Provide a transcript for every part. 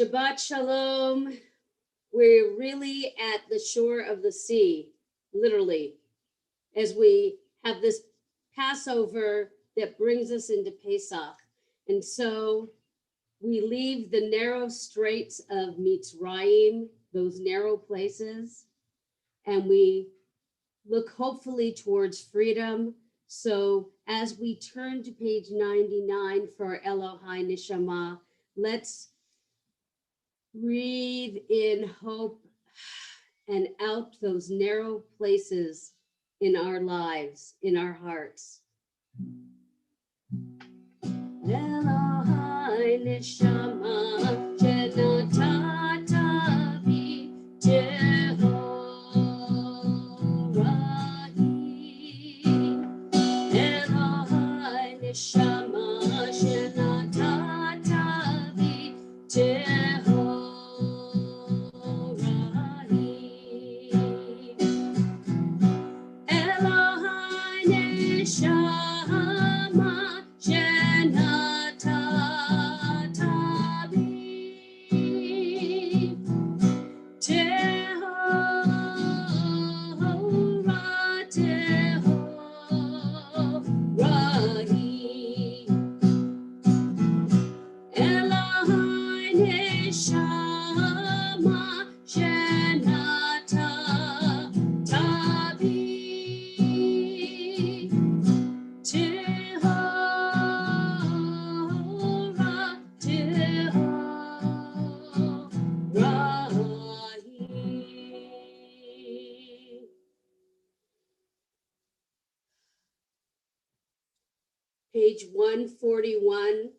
Shabbat Shalom. We're really at the shore of the sea, literally, as we have this Passover that brings us into Pesach. And so we leave the narrow straits of Mitzrayim, those narrow places, and we look hopefully towards freedom. So as we turn to page 99 for Elohai Neshama, let's breathe in hope and out those narrow places in our lives, in our hearts. Elohai Neshama Jenatata Bi Jehorahi Elohai Neshama Jenatata Bi Jehorahi Elohai Neshama Page 141,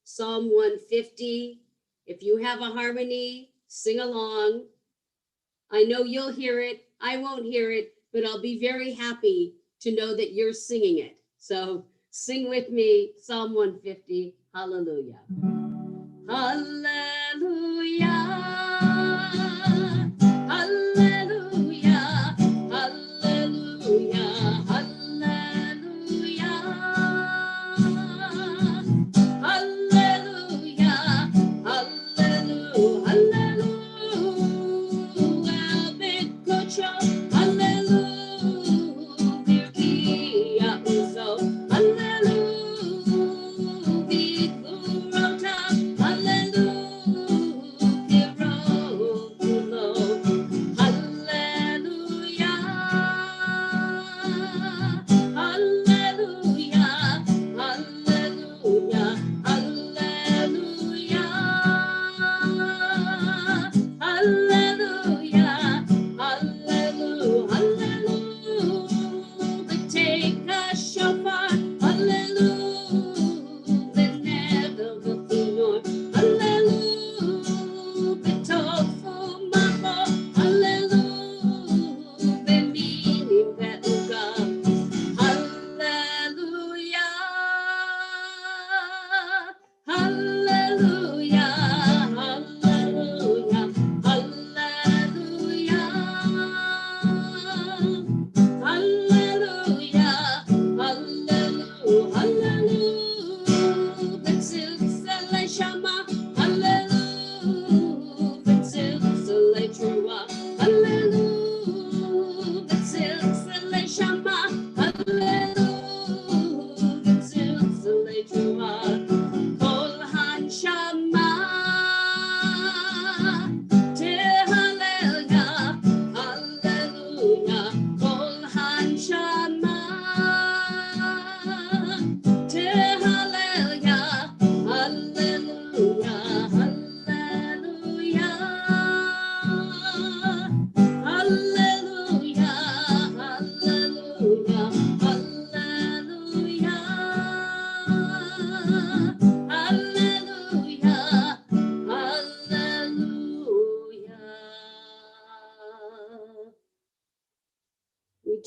Psalm 150. If you have a harmony, sing along. I know you'll hear it. I won't hear it, but I'll be very happy to know that you're singing it. So sing with me, Psalm 150. Hallelujah. Hallelujah. Hallelujah. Hallelujah.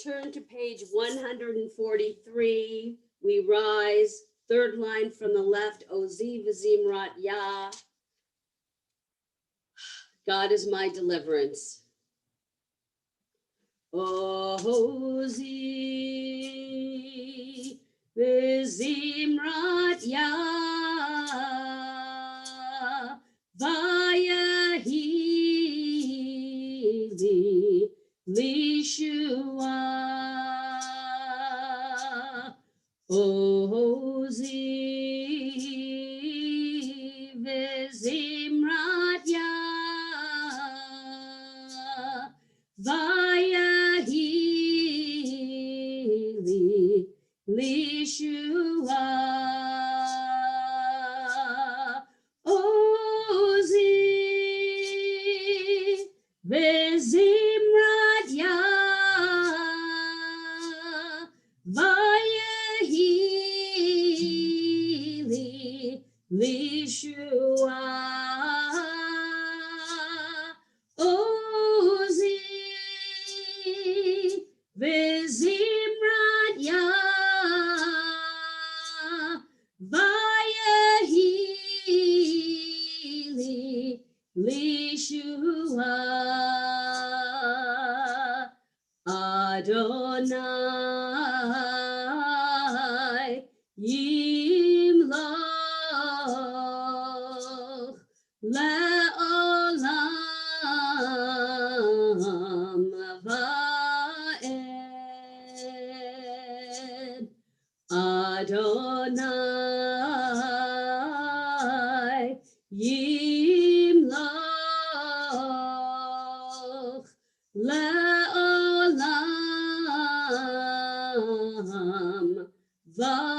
Turn to page 143. We rise, third line from the left, Ozi v'zimrat Yah. God is my deliverance. Ozi v'zimrat Yah. Lishua Ozi Vizimrat Yah Vayahili Lishua Ozi Vizimrat Yah Vayahili Lishua Ozi Vizimrat Yah Vayahili Lishua Adonai Yimloch Le'olam Va'ed Adonai Yimloch Le'olam Va'ed.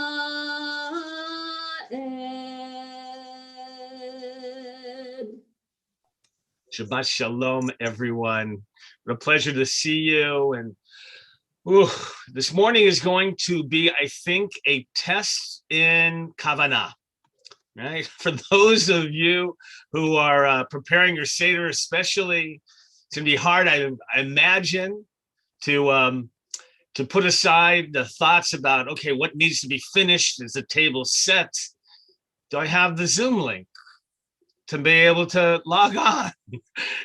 Shabbat Shalom, everyone. What a pleasure to see you. And ooh, this morning is going to be, I think, a test in Kavanah. Right? For those of you who are preparing your Seder, especially, it's going to be hard, I imagine, to put aside the thoughts about, okay, what needs to be finished? Is the table set? Do I have the Zoom link to be able to log on?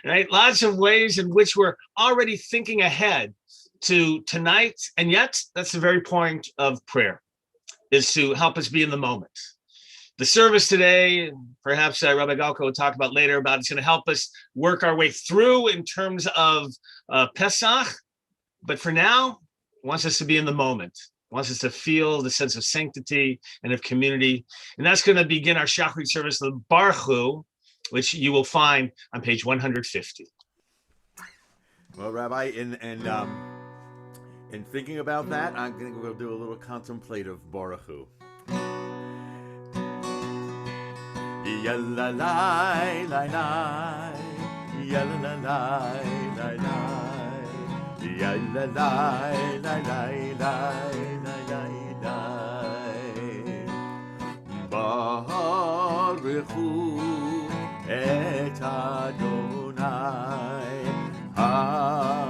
Right? Lots of ways in which we're already thinking ahead to tonight. And yet, that's the very point of prayer, is to help us be in the moment. The service today, perhaps Rabbi Galko will talk about later, about it's going to help us work our way through in terms of Pesach. But for now, wants us to be in the moment, wants us to feel the sense of sanctity and of community. And that's going to begin our Shachrit service, the Baruch Hu, which you will find on page 150. Well, Rabbi, in thinking about that, I'm going to go do a little contemplative Baruch Hu. Yalla lai lai lai, yalla lai lai lai, yalla lai lai lai lai lai. Baruch Hu et Adonai HaMevorach.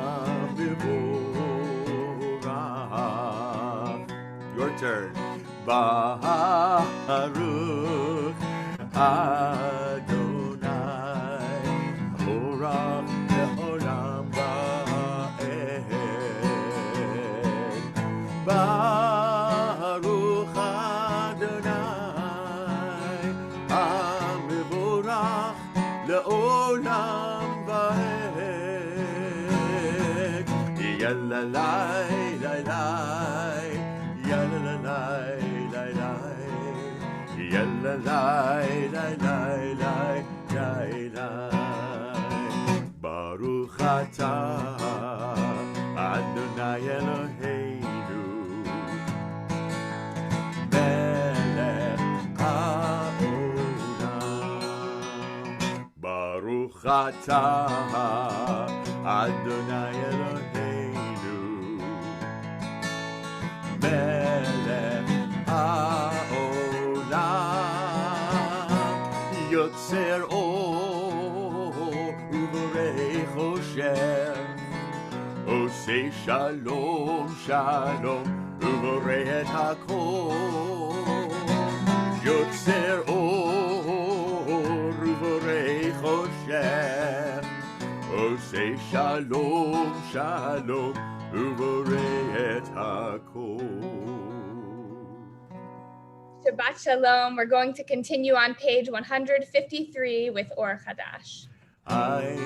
Your turn. Baruch Adonai Horach Le'olam Va'ed. Baruch Adonai HaMevorach Le'olam Va'ed. Yalla lai lai lai, yalla lai lai lai, yalla lai lai lai lai lai lai. Baruch atah Adonai Eloheinu melech haolam. Baruch atah Adonai Eloheinu melech haolam. Yotzer or uvorei chosher, osei shalom shalom uvorei et hakol. Yotzer or uvorei chosher, osei shalom shalom uvorei et hakol. Shabbat Shalom. We're going to continue on page 153 with Or Chadash. Ay,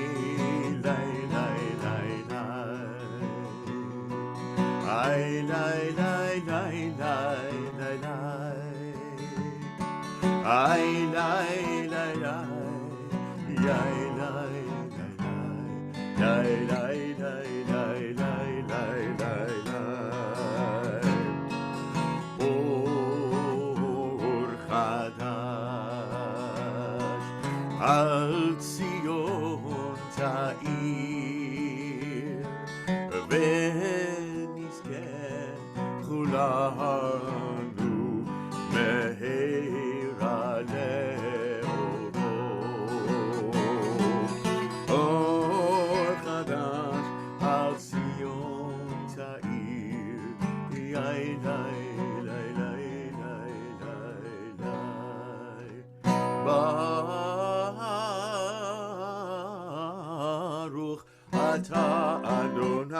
lay, lay, lay, lay. אור חדש על ציון תאיר ונזכה כולנו מהרה לאורו. אור חדש על ציון תאיר, יאי לי לי לי לי לי לי. ברוך אתה אדוני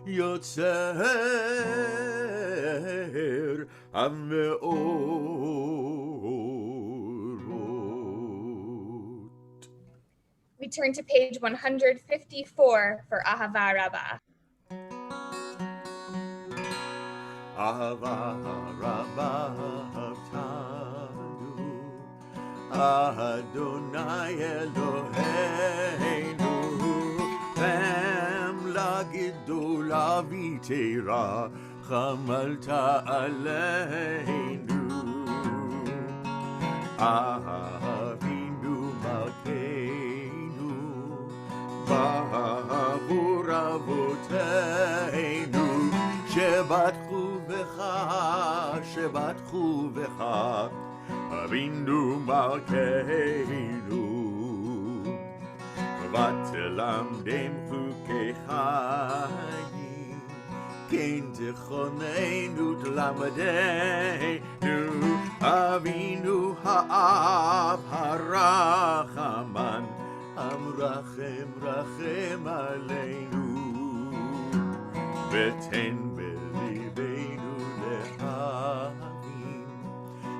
יוצר המאורות. We turn to page 154 for Ahava Rabbah. אהבה רבה אהבתנו, אדוני אלוהינו, חמלה גדולה ויתרה חמלת עלינו. אבינו מלכנו, בעבור אבותינו, שבטחו בך, אבינו מלכנו, ותלמדם חוקי חיים, כן תכוננו תלמדנו, אבינו האב הרחמן, המרחם רחם עלינו, ותן בליבנו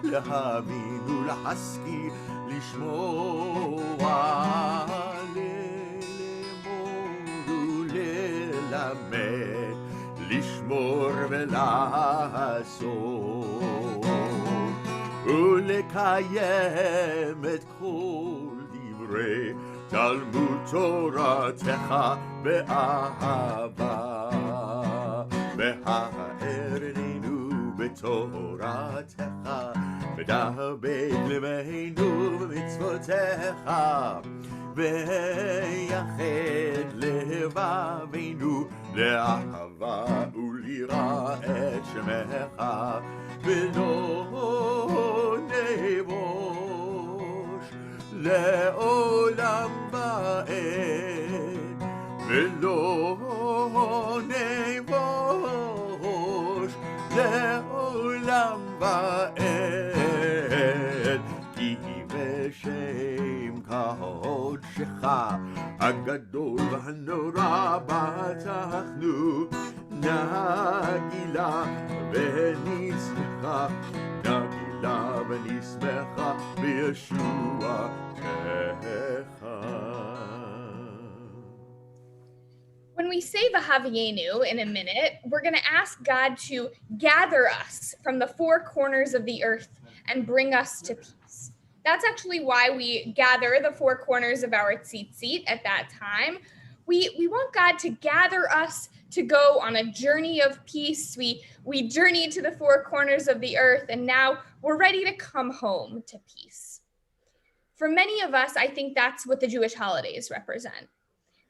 להבין ולהשכיל, לשמוע, ללמוד וללמד, לשמור ולעשות, ולקיים את כל דברי תלמוד תורתך באהבה, והארנו בתורתך, ודבק לבנו במצוותיך, ויחד לבבינו לאהבה וליראה את שמך, ולא נבוש לעולם ועד, ולא נבוש לעולם ועד, כי בשם קודשך הגדול והנורא בטחנו, נגילה ונשמחה, נגילה ונשמחה בישוע כך. When we say Vahavienu in a minute, we're going to ask God to gather us from the four corners of the earth and bring us to peace. That's actually why we gather the four corners of our tzitzit at that time. We want God to gather us to go on a journey of peace. We journeyed to the four corners of the earth, and now we're ready to come home to peace. For many of us, I think that's what the Jewish holidays represent.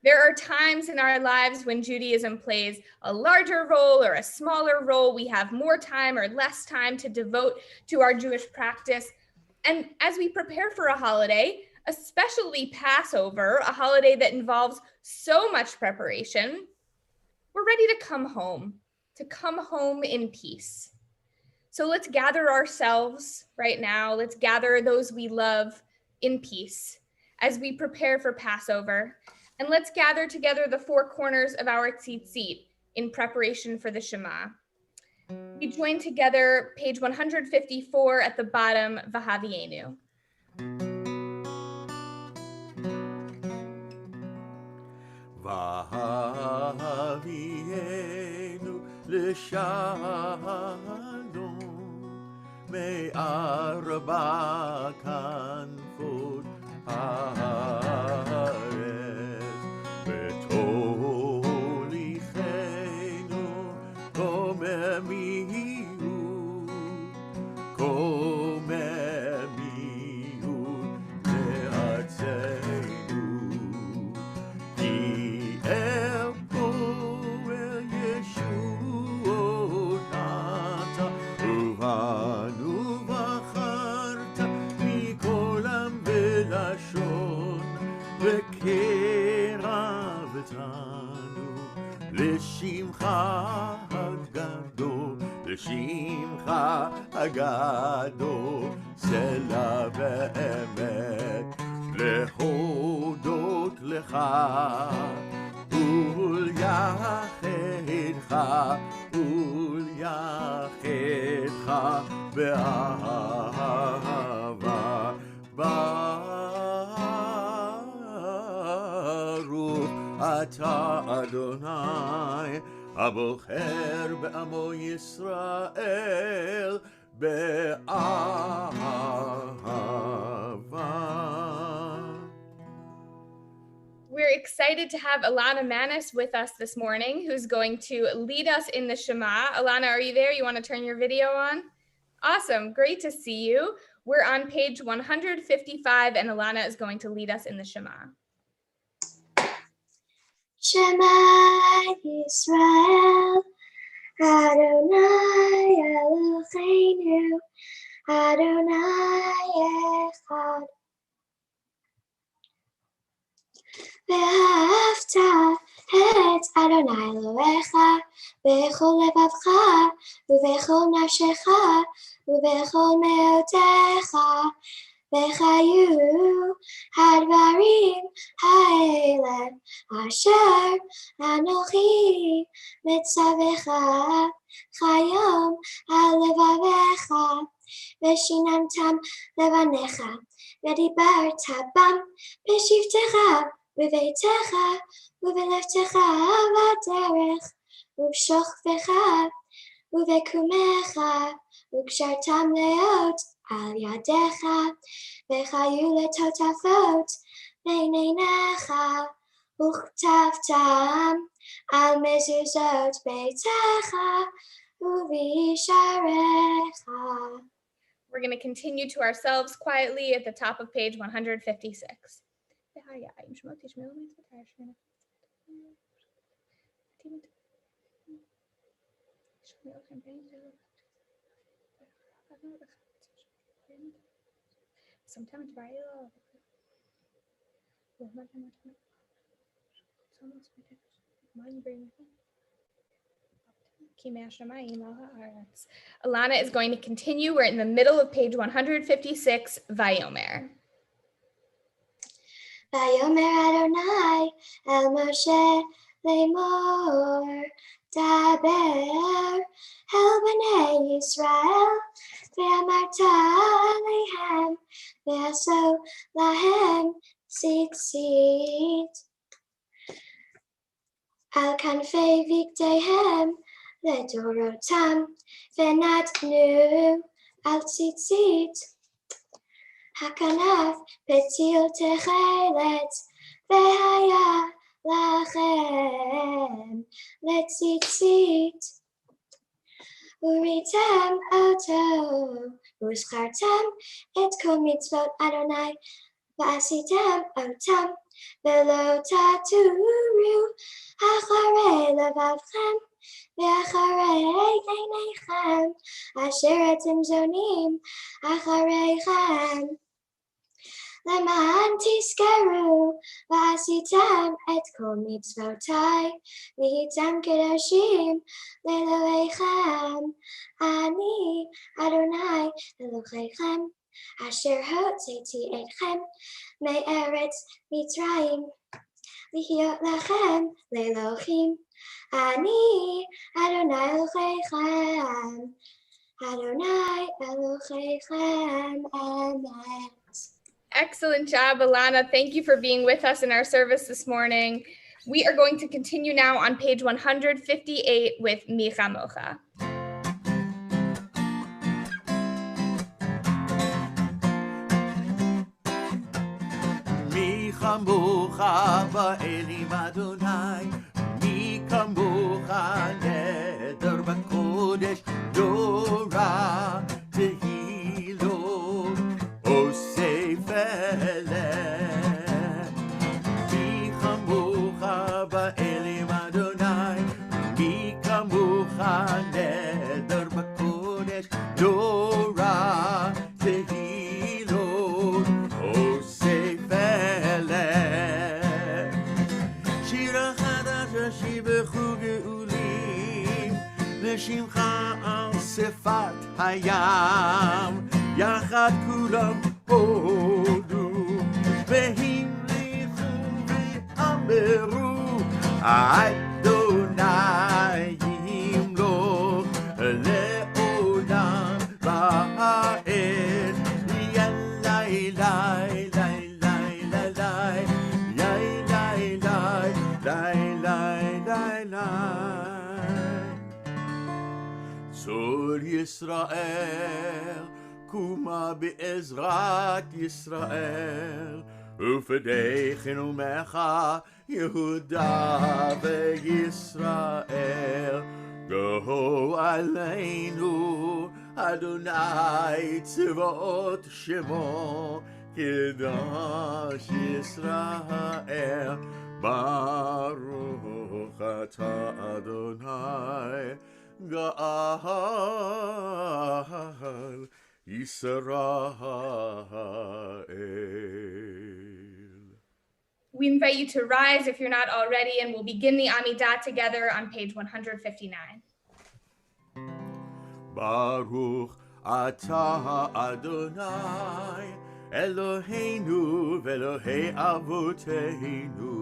There are times in our lives when Judaism plays a larger role or a smaller role. We have more time or less time to devote to our Jewish practice. And as we prepare for a holiday, especially Passover, a holiday that involves so much preparation, we're ready to come home in peace. So let's gather ourselves right now. Let's gather those we love in peace as we prepare for Passover. And let's gather together the four corners of our tzitzit in preparation for the Shema. We join together page 154 at the bottom, Vahavienu. Vahavienu לשלום מארבע כנפות הארץ ותוליכנו קוממיות לארצנו כי אל פועל ישועות אתה ובנו בחרת מכל עם ולשון וקרבתנו לשמך הגדול לשמך הגדול סלע באמת להודות לך וליחדך באהבה ברוך אתה אדוני הבוחר בעמו ישראל באהבה. We're excited to have Alana Manis with us this morning, who's going to lead us in the Shema. Alana, are you there? You want to turn your video on? Awesome. Great to see you. We're on page 155, and Alana is going to lead us in the Shema. Shema Yisrael, Adonai Eloheinu, Adonai Echad. ואהבת את אדוני אלוהיך בכל לבבך ובכל נפשך ובכל מאודך וחיו הדברים האלה אשר אנוכי מצווך כיום על לבביך ושיננתם לבניך ודיברת בם בשבתך בביתך ובלכתך בדרך ובשוכבך ובקומך וקשרתם להיות על ידיך וחיו לטוטפות בין עיניך וכתבתם על מזוזות ביתך ובישעריך. We're going to continue to ourselves quietly at the top of page 156. Alana is going to continue. We're in the middle of page 156, Vayomer. ויאמר אדוני אל משה לאמור דבר אל בני ישראל ואמרת עליהם ועשו להם ציצית על כנפי בגדיהם לדורותם ונתנו על ציצית הכנף פתיל תכלת והיה לכם לציצית וריתם אותו וזכרתם את כל מצוות אדוני ועשיתם אותם ולא תטורו אחרי לבבכם ואחרי עיניכם אשר אתם זונים אחריכם למען תזכרו ועשיתם את כל מצוותיי והייתם קדושים לאלוהיכם אני אדוני אלוהיכם אשר הוצאתי אתכם מארץ מצרים להיות לכם לאלוהים אני אדוני אלוהיכם אדוני אלוהיכם amen. Excellent job, Alana. Thank you for being with us in our service this morning. We are going to continue now on page 158 with Mi Chamocha. מי כמוך באלים אדוני, מי כמוך נדר בקודש, דורה תהילות עושה פלא. מי כמוך באלים אדוני, מי כמוך נדר בקודש, דורה תהילות עושה שיבחו גאולים לשמך על שפת הים, יחד כולם הודו והמליכו ואמרו אדוני ימלוך לעולם ועד. צור ישראל, קומה בעזרת ישראל, ופדי חינומך יהודה וישראל. גהו עלינו אדוני צבאות שמו, קדוש ישראל. ברוך אתה אדוני גאל ישראל. We invite you to rise if you're not already, and we'll begin the Amidah together on page 159. Baruch atah Adonai Eloheinu ve'Elohei avoteinu,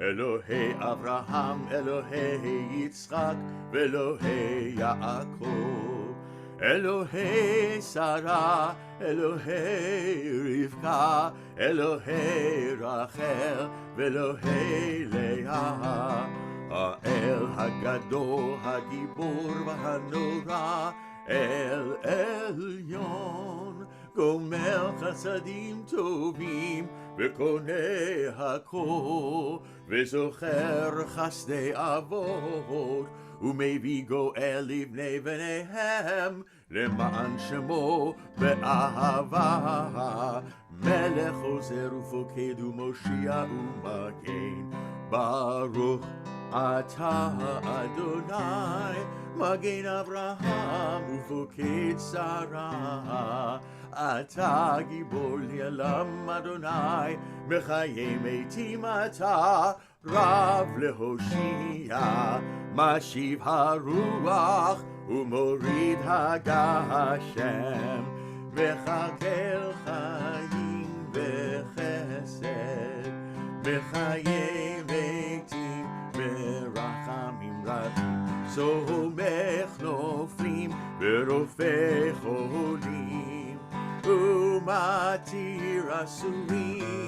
Elohei Avraham, Elohei Yitzchak, ve'Elohei Yaakov, Elohei Sarah, Elohei Rivka, Elohei Rachel, ve'Elohei Leah. האל הגדול, הגיבור והנורא, אל עליון, גומל חסדים טובים וקונה הכל, וזוכר חסדי אבות, ומביא גואל לבני בניהם, למען שמו באהבה. מלך עוזר ופוקד ומושיע ומגן. ברוך אתה אדוני מגן אברהם ופוקד שרה. אתה גיבור לעולם אדוני, מחיי מתים אתה רב להושיע. משיב הרוח ומוריד הגשם, מחכה חיים וחסד. בחיי מתים ברחמים רבים, סומך נופלים ורופא חולים, ומתיר אסורים,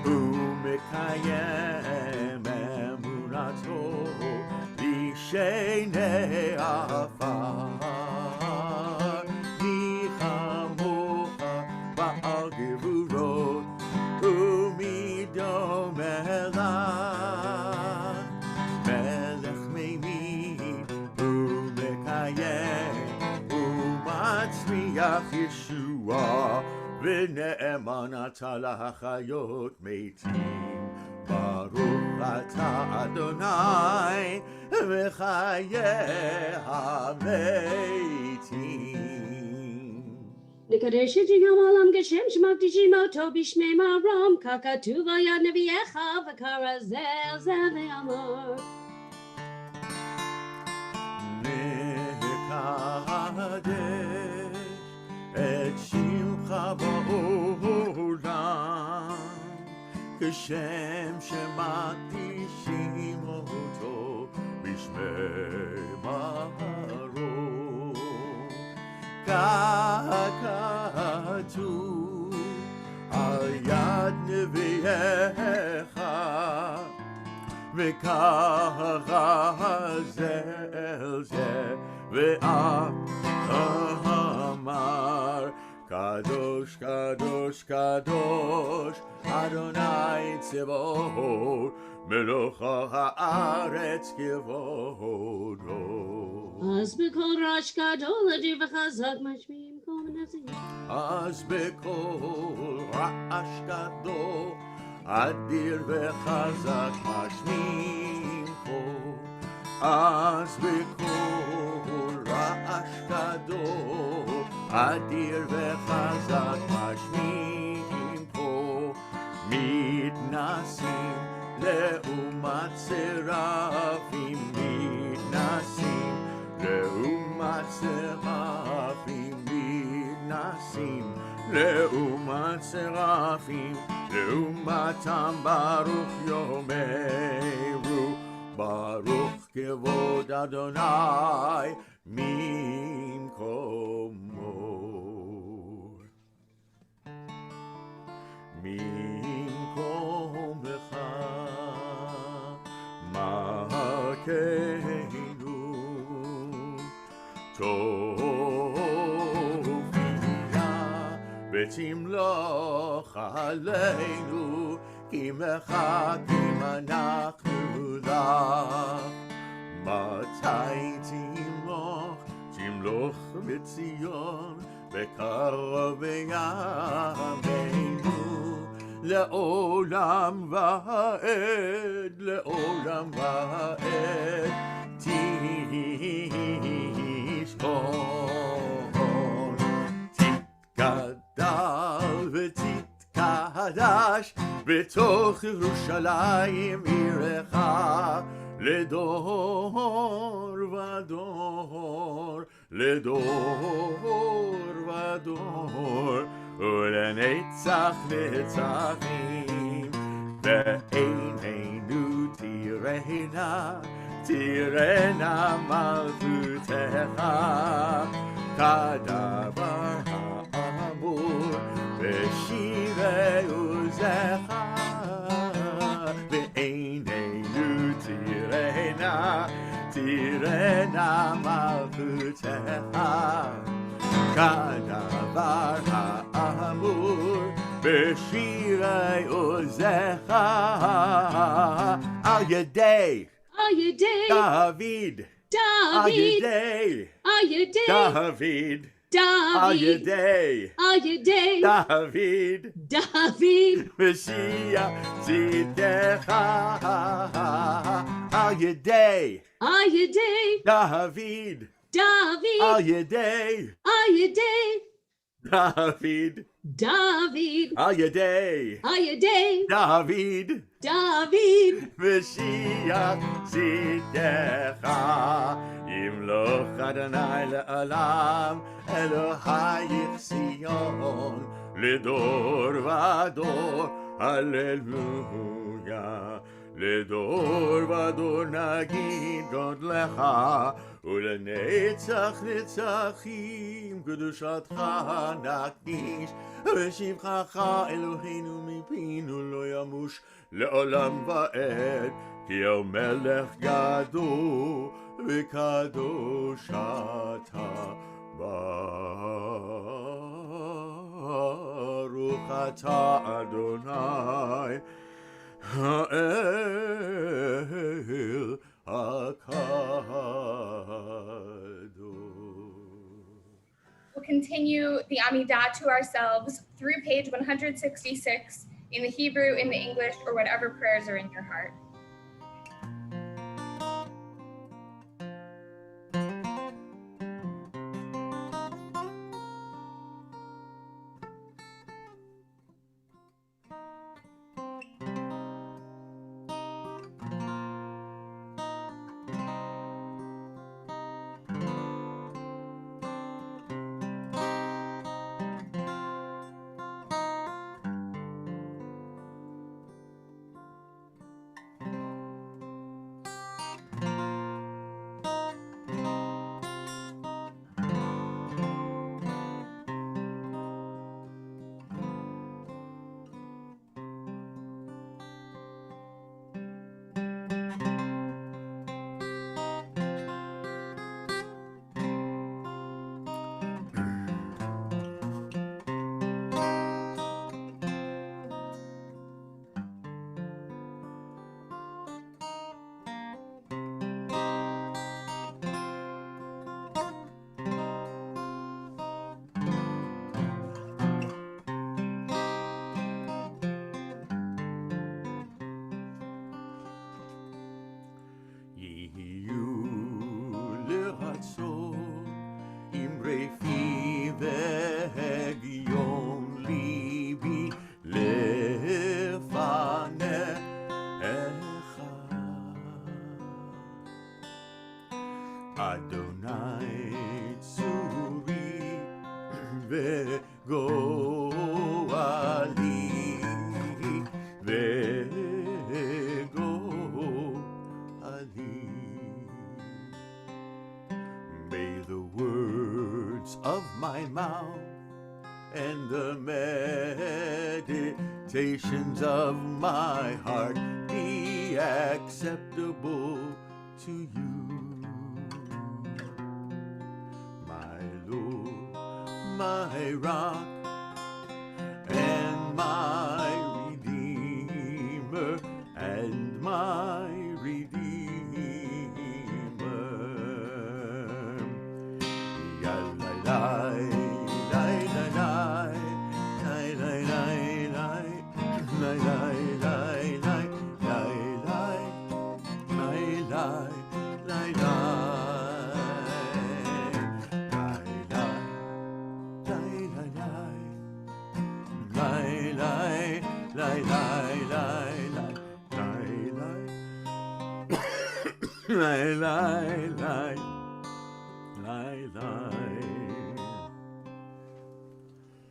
ומקיים אמונתו לשני עפר. מי כמוך בעל גבורות ומי דומה לך, מלך מימין ומקיים ומצמיח ישועה, ונאמן אתה להחיות מתים. ברוך אתה אדוני וחיי המתים. לקדש את שם העולם כשם שמקדישים אותו בשמי מרום, ככתוב על יד נביאך וקרא זה אל זה ואמר. נקדש את שמך בעולם, כשם שמקדישים אותו בשמי מרום. ככתוב על יד נביאך וככה זה אל זה, ואף אמר, קדוש, קדוש, קדוש, אדוני צבאות, מלוך הארץ כבודו. אז בקול רעש גדול אדיר וחזק משמיעים כל מנצחים. אז בקול רעש גדול, אדיר וחזק משמיעים פה. אז בקול רעש גדול, אדיר וחזק משמיעים פה. מתנסים לעומת סרפים, מתנסים לעומת סרפים, מתנסים לעומת סרפים, לעומתם ברוך יאמרו, ברוך כבוד אדוני ממקומו. ממקומך מלכנו תופיע ותמלוך עלינו, כי מחכים אנחנו לך. מתי תמלוך? תמלוך בציון, בקרוב ימינו, לעולם ועד, לעולם ועד תשכון. תתגדל ותתקדש בתוך ירושלים עירך, לדור ודור, לדור ודור, ולנצח נצחים. ועינינו תראינה, תראינה מלכותך, כדבר האמור בשירי עוזך. ועינינו תראינה, תראינה מלכותך, כדבר האמור בשירי עוזך. על ידי דוד, על ידי דוד, על ידי דוד, משיח צדקך. על ידי דוד, על ידי דוד, על ידי דוד, משיח צדקך. ימלוך אדוני לעולם, אלוהיך ציון, לדור ודור, הללויה. לדור ודור נגיד גודלך, ולנצח נצחים קדושתך נקדיש. ושבחך אלוהינו מפינו לא ימוש לעולם ועד, כי המלך גדול וקדוש אתה. ברוך אתה אדוני האל הקדוש. We'll continue the Amidah to ourselves through page 166 in the Hebrew, in the English, or whatever prayers are in your heart. וגואלי וגואלי. May the words of my mouth and the meditations of my heart be acceptable to you, my Lord, my rock, and my Redeemer, and my Redeemer.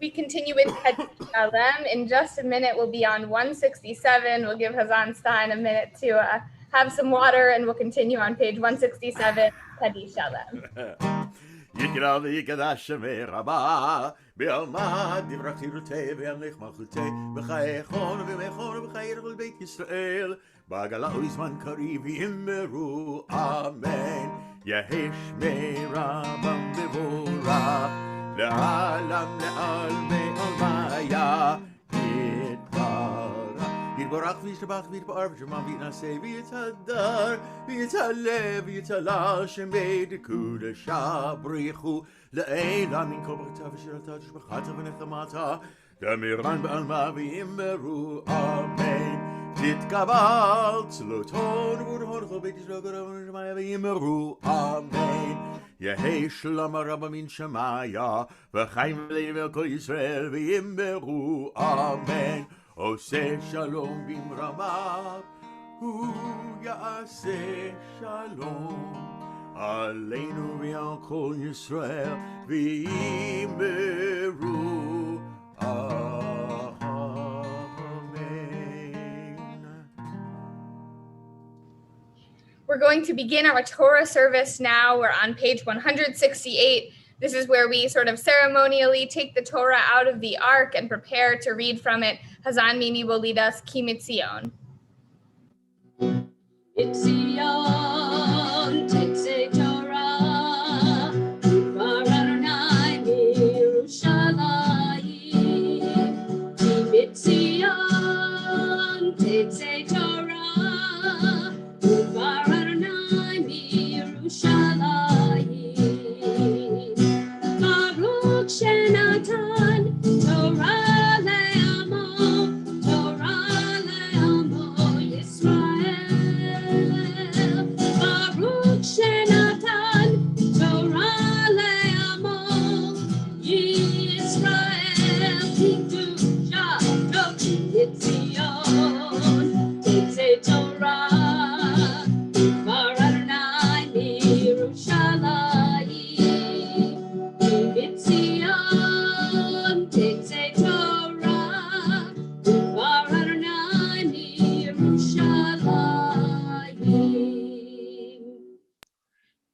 We continue with Shalom. In just a minute, we'll be on 167. We'll give Hazan Stein a minute to have some water, and we'll continue on page 167, Kaddish Shalom. יקרא ויקדש שמי רבה, בעלמא דברך חירותי וימלך מלכותי, בחייכון ובמכון ובחיי כל בית ישראל, בעגלה ובזמן קריב יאמרו אמן, יהי שמי רבם מבורך, לעלם לעלמי עלמיה, יתברך וישתבח ויתפאר ושמם ויתנשא ויתהדר ויתהלל ויתהלל שמי דקודשה בריחו לעילה מן כל ברכתה ושירתה ושבחתה ונחמתה דמירן בעלמה ויאמרו אמן תתקבל צלותו נבוטו לכל בית ישראל גדול ונשמיה ויאמרו אמן יהי שלום הרבה מן שמיה וחיים ולב כל ישראל ויאמרו אמן עושה שלום במרמיו, הוא יעשה שלום עלינו ועל כל ישראל, ויאמרו אמן. We're going to begin our Torah service now. We're on page 168. This is where we sort of ceremonially take the Torah out of the ark and prepare to read from it. Hazan Mimi will lead us Ki Mitzion. Mitzion, Tetzei Torah, Uvar Adonai Mirushalayim. Ki Mitzion, Tetzei Torah, Uvar Adonai Mirushalayim. Baruch Shenatan Torah.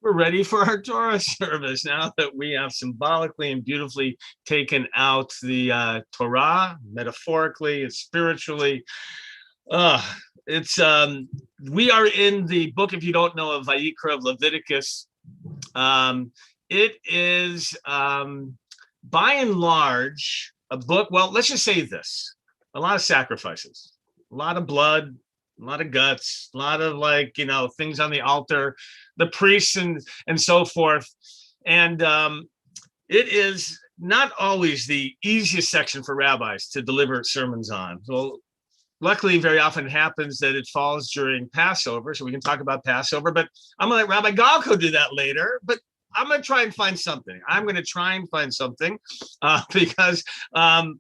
We're ready for our Torah service now that we have symbolically and beautifully taken out the Torah, metaphorically and spiritually. We are in the book, if you don't know, of Vayikra, of Leviticus. It is, by and large, a book, well, let's just say this, a lot of sacrifices, a lot of blood, a lot of guts, a lot of things on the altar, the priests and so forth. And it is not always the easiest section for rabbis to deliver sermons on. So luckily, very often it happens that it falls during Passover, so we can talk about Passover, but I'm gonna let Rabbi Galko do that later, but I'm gonna try and find something. Because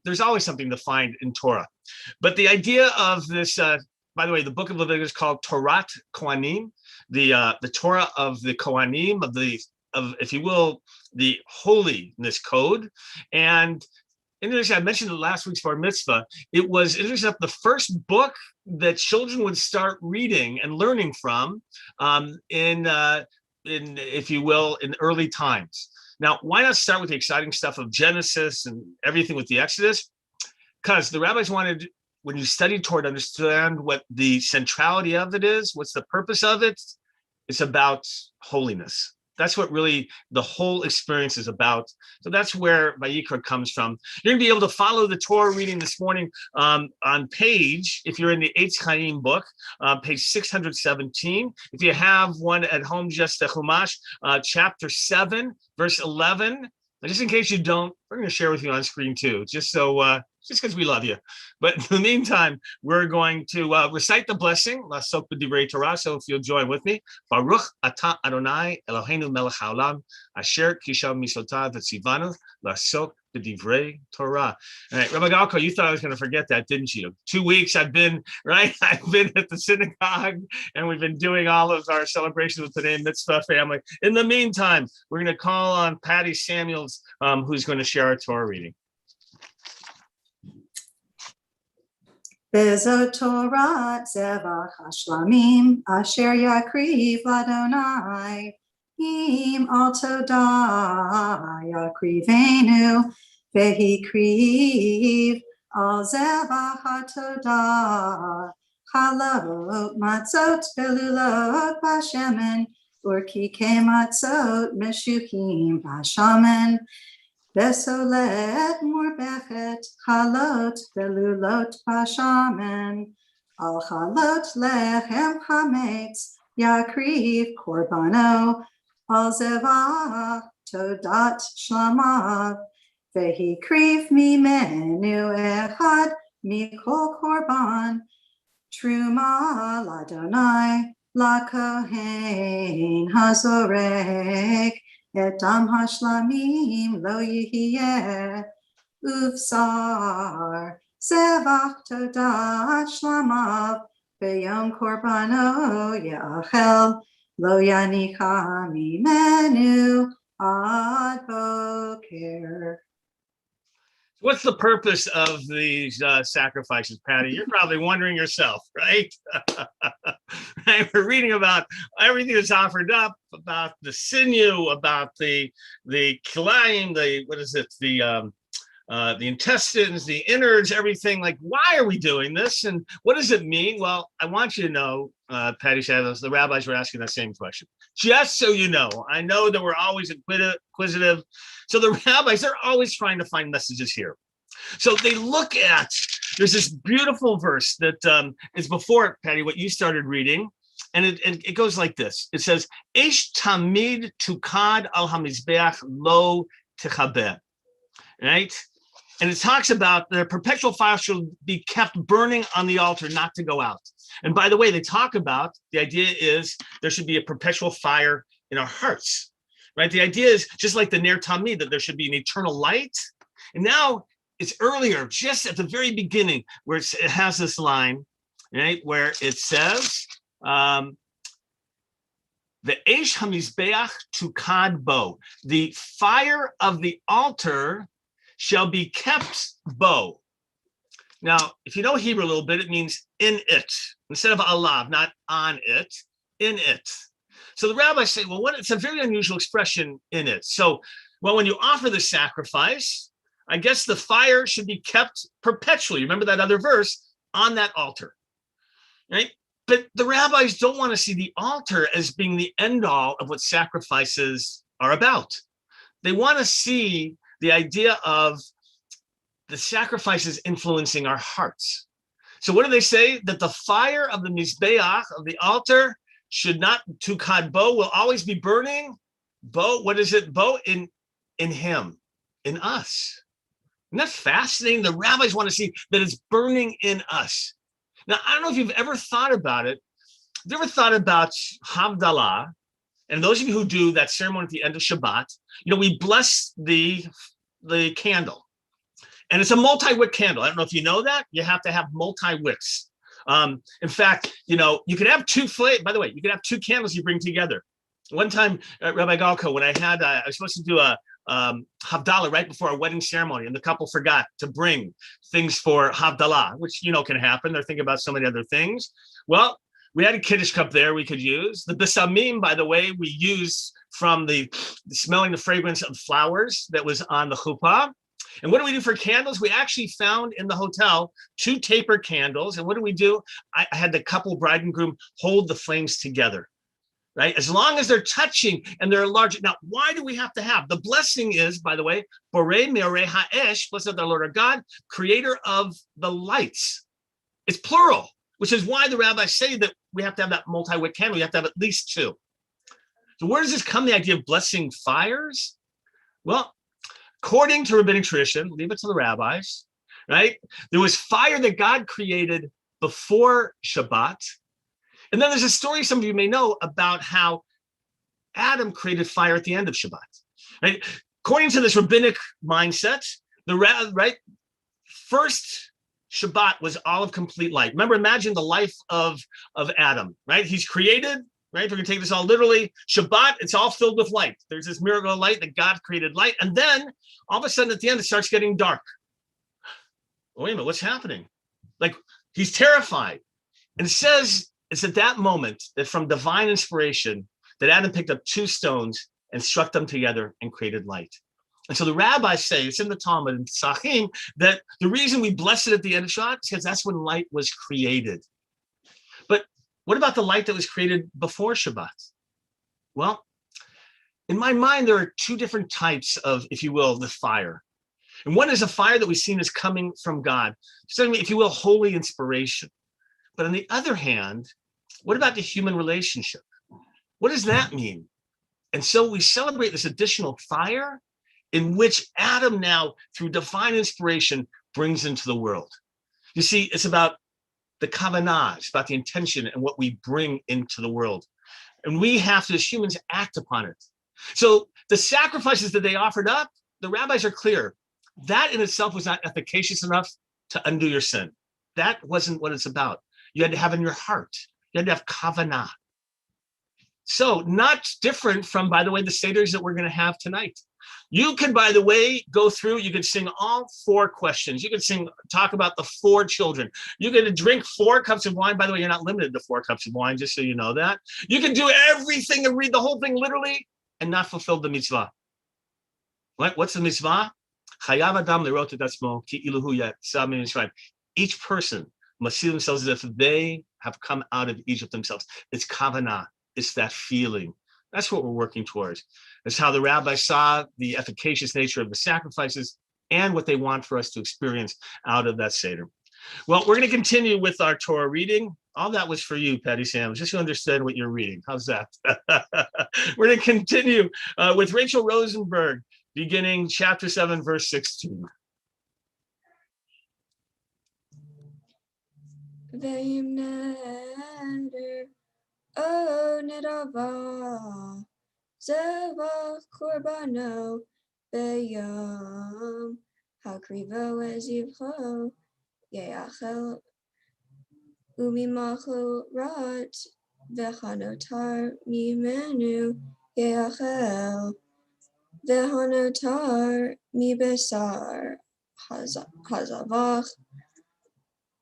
there's always something to find in Torah. But the idea of this, by the way, the book of Leviticus is called Torat Kohanim, the Torah of the Kohanim, of the if you will, the holiness code. And interesting, I mentioned in last week's bar mitzvah, it was interesting, the first book that children would start reading and learning from in if you will, in early times. Now, why not start with the exciting stuff of Genesis and everything with the Exodus? Because the rabbis wanted, when you study Torah, to understand what the centrality of it is, what's the purpose of it. It's about holiness. That's what really the whole experience is about. So that's where Vayikra comes from. You're going to be able to follow the Torah reading this morning on page, if you're in the Eitz Chaim book, page 617. If you have one at home, just the Chumash, chapter 7, verse 11. And just in case you don't, we're going to share with you on screen too, just because we love you. But in the meantime, we're going to recite the blessing, Lasok b'divrei Torah. So if you'll join with me, Baruch atah Adonai Eloheinu melech haolam, asher kishav misotav v'tzivanu lasok b'divrei Torah. All right, Rabbi Galko, you thought I was going to forget that, didn't you? 2 weeks I've been at the synagogue, and we've been doing all of our celebrations with the Name Mitzvah family. In the meantime, we're going to call on Patty Samuels, who's going to share our Torah reading. Bezot Torah Zevach Hashlamim Asher Yakriv Ladonai Im Al Todah Yakrivenu Vehi Kriv Al Zevach HaTodah Halot Matzot Belulot Bashemen Urkike Matzot Meshukim Bashamen Besolet Morbechet Halot Belulot Bashamen Al Halot Lechem Chametz Yakriv Korbano Al Zevah Todat Shlamav Vehi Kriv Mimenu Echad Mikol Korban Truma Ladonai Lakohen Hazorek Etam hashlamim lo yihiyeh uvsar zevach todah shlamav beyom korbano yachel lo yanicha mimenu ad boker. What's the purpose of these sacrifices, Patty? You're probably wondering yourself, right? Right? We're reading about everything that's offered up, about the sinew, about the kilayim, the intestines, the innards, everything. Like, why are we doing this, and what does it mean? Well, I want you to know, Patty Shadows, the rabbis were asking that same question. Just so you know, I know that we're always inquisitive. So the rabbis, they're always trying to find messages here. So they look at, there's this beautiful verse that is before, Patty, what you started reading. And it goes like this. It says, Eish tamid tukad al hamizbeach lo techabeh. Right? And it talks about the perpetual fire shall be kept burning on the altar, not to go out. And by the way, they talk about, the idea is there should be a perpetual fire in our hearts, right? The idea is just like the Ner Tamid, that there should be an eternal light. And now it's earlier, just at the very beginning, where it has this line, right? Where it says, the Eish HaMizbeach Tukad Bo, the fire of the altar shall be kept bo. Now, if you know Hebrew a little bit, it means in it, instead of alav, not on it, in it. So the rabbis say, well, it's a very unusual expression, in it. So, well, when you offer the sacrifice, I guess the fire should be kept perpetually. Remember that other verse, on that altar, right? But the rabbis don't want to see the altar as being the end all of what sacrifices are about. They want to see the idea of the sacrifices influencing our hearts. So what do they say? That the fire of the Mizbeach, of the altar, should not, tukad bo, will always be burning. Bo, what is it? Bo, in him, in us. Isn't that fascinating? The rabbis want to see that it's burning in us. Now, I don't know if you've ever thought about it. Have you ever thought about Havdalah? And those of you who do that ceremony at the end of Shabbat, we bless the candle. And it's a multi-wick candle. I don't know if you know that. You have to have multi-wicks. In fact, you could have two flames. By the way, you could have two candles you bring together. One time, Rabbi Galko, when I was supposed to do a Havdalah right before our wedding ceremony, and the couple forgot to bring things for Havdalah, which, can happen. They're thinking about so many other things. Well, we had a Kiddush cup there we could use. The Besamim, by the way, we used from the smelling the fragrance of flowers that was on the chuppah. And what do we do for candles? We actually found in the hotel 2 taper candles. And what do we do? I had the couple, bride and groom, hold the flames together. Right? As long as they're touching and they're large. Now, why do we have to have? The blessing is, by the way, Borei Meorei Ha'esh, blessed the Lord our God, creator of the lights. It's plural, which is why the rabbis say that we have to have that multi-wick candle. We have to have at least 2. So where does this come, the idea of blessing fires? Well, according to rabbinic tradition, leave it to the rabbis, right? There was fire that God created before Shabbat. And then there's a story some of you may know about how Adam created fire at the end of Shabbat. Right? According to this rabbinic mindset, first Shabbat was all of complete light. Remember, imagine the life of Adam, right? He's created, right? If we're going to take this all literally, Shabbat, it's all filled with light. There's this miracle of light that God created light. And then all of a sudden at the end, it starts getting dark. Wait a minute, what's happening? Like, he's terrified. And it says, it's at that moment that from divine inspiration that Adam picked up 2 stones and struck them together and created light. And so the rabbis say, it's in the Talmud and Sachim, that the reason we bless it at the end of Shabbat is because that's when light was created. But what about the light that was created before Shabbat? Well, in my mind, there are 2 different types of, if you will, the fire. And one is a fire that we've seen as coming from God. So, if you will, holy inspiration. But on the other hand, what about the human relationship? What does that mean? And so we celebrate this additional fire in which Adam now, through divine inspiration, brings into the world. You see, it's about the kavanah, it's about the intention and what we bring into the world. And we have to, as humans, act upon it. So the sacrifices that they offered up, the rabbis are clear. That in itself was not efficacious enough to undo your sin. That wasn't what it's about. You had to have in your heart. You had to have kavanah. So not different from, by the way, the seders that we're going to have tonight. You could, by the way, go through, you could sing all 4 questions. You could talk about the 4 children. You could drink 4 cups of wine. By the way, you're not limited to 4 cups of wine, just so you know that. You can do everything and read the whole thing literally and not fulfill the mitzvah. What's the mitzvah? Chayav adam lerot et atzmo ki iluhu yatzah miMitzrayim. Each person must see themselves as if they have come out of Egypt themselves. It's kavanah. It's that feeling. That's what we're working towards. That's how the rabbis saw the efficacious nature of the sacrifices and what they want for us to experience out of that Seder. Well, we're going to continue with our Torah reading. All that was for you, Patty Sam, just to understand what you're reading. How's that? We're going to continue with Rachel Rosenberg, beginning chapter 7, verse 16. O Nedava, Zevach Korbano, Beyam, Hakrivo Ezivcho, Yeachel, Umimacho Rat, Vechanotar, Mimenu, Yeachel, Vechanotar, Mibesar, Hazavach,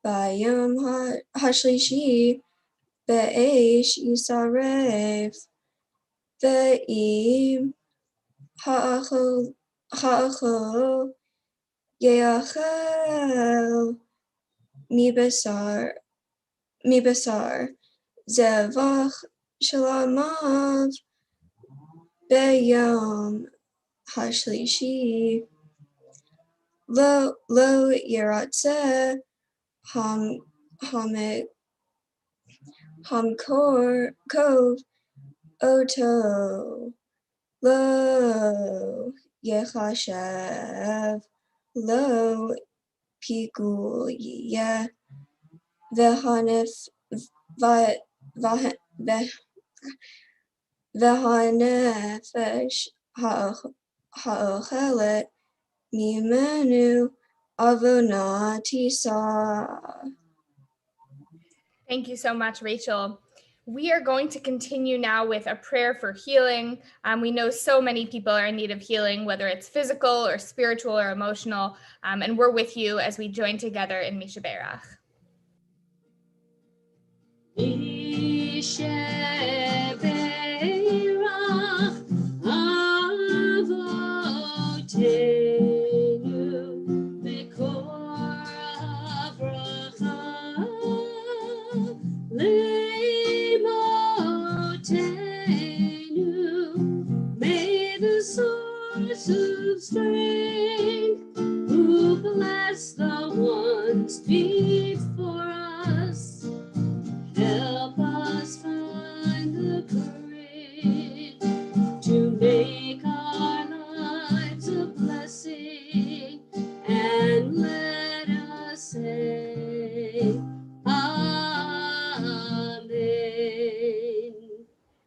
Bayam Hashlishi, Be'esh Yisaref, Ve'im Ha'achol Yeachel Mibesar Zevach Shalamav Be'yam Hashlishi Lo Yeratzeh Hamkor Kov Oto Lo Yechashev Lo Pikul Yeh Vehanef Vehanefesh Ha'ochelet Mimenu Avonatisa. Thank you so much, Rachel. We are going to continue now with a prayer for healing. We know so many people are in need of healing, whether it's physical or spiritual or emotional, and we're with you as we join together in Mishaberach. May the source of strength, who bless the ones before us, help us find the courage to make our lives a blessing, and let us say, Amen.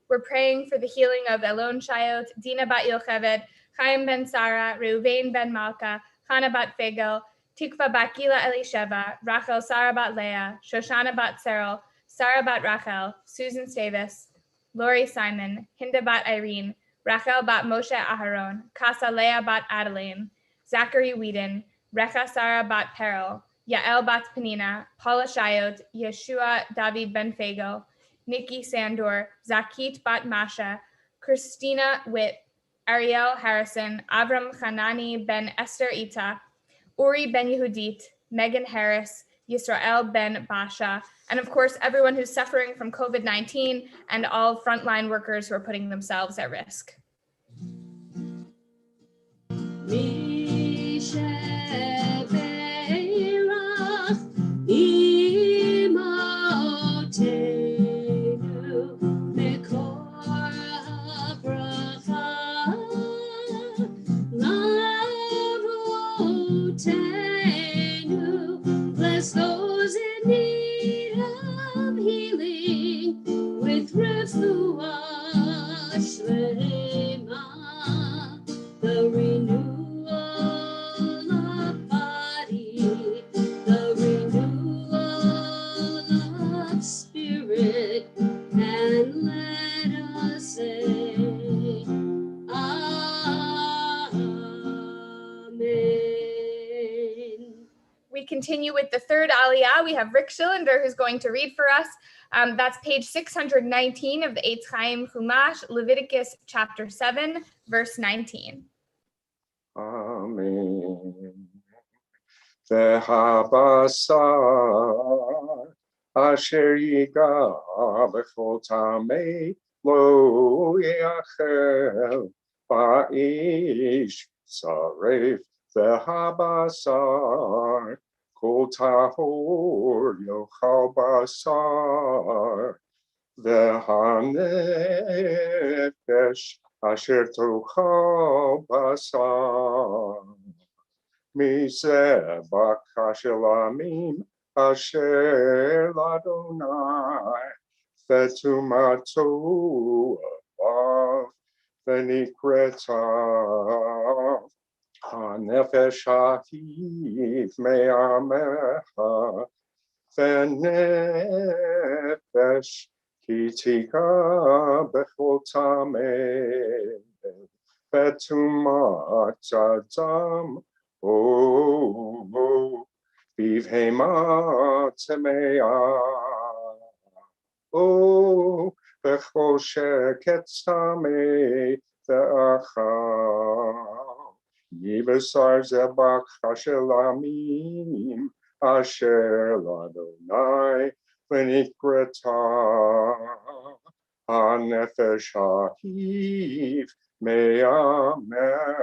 We're praying for the healing of Elon Shayot, Dina Bat Yocheved, Chaim Ben Sarah, Reuven Ben Malka, Hannah Bat Fegel, Tikva Bat Gila Elisheva, Rachel Sarah Bat Leah, Shoshana Bat Cyril, Sarah Bat Rachel, Susan Stavis, Lori Simon, Hinda Bat Irene, Rachel Bat Moshe Aharon, Casa Leah Bat Adeline, Zachary Whedon, Recha Sarah Bat Peril, Yael Bat Penina, Paula Shayot, Yeshua David Ben Fagel, Nikki Sandor, Zakit Bat Masha, Christina Witt, Ariel Harrison, Avram Hanani Ben Esther Ita, Uri Ben Yehudit, Megan Harris, Yisrael Ben Basha, and of course, everyone who's suffering from COVID-19 and all frontline workers who are putting themselves at risk. Bless those in need of healing with refuah shlema, the renewal of body, the renewal of spirit, and let us say, Amen. We continue with the third Aliyah. We have Rick Schillender who's going to read for us. That's page 619 of the Eitz Chaim Chumash, Leviticus chapter 7, verse 19. Amen. Ve'habasar asher yiga b'chol tamei lo yachel ba'ish saref ve'habasar kol tahor yochal basar ve'hanefesh asher tochal basar Musaf Amidah asher l'Adonai ve'tumato alav ve'nikreta hanefesh ahiv me'amecha ve'nefesh kitika b'chol tamei ve'tumat adam Oh, bivhema temea. Oh, bechol sheket samei ve'achal. Yibesar zebach hashelamim asher l'Adonai v'nikreta hanefesh ahiv me'amecha.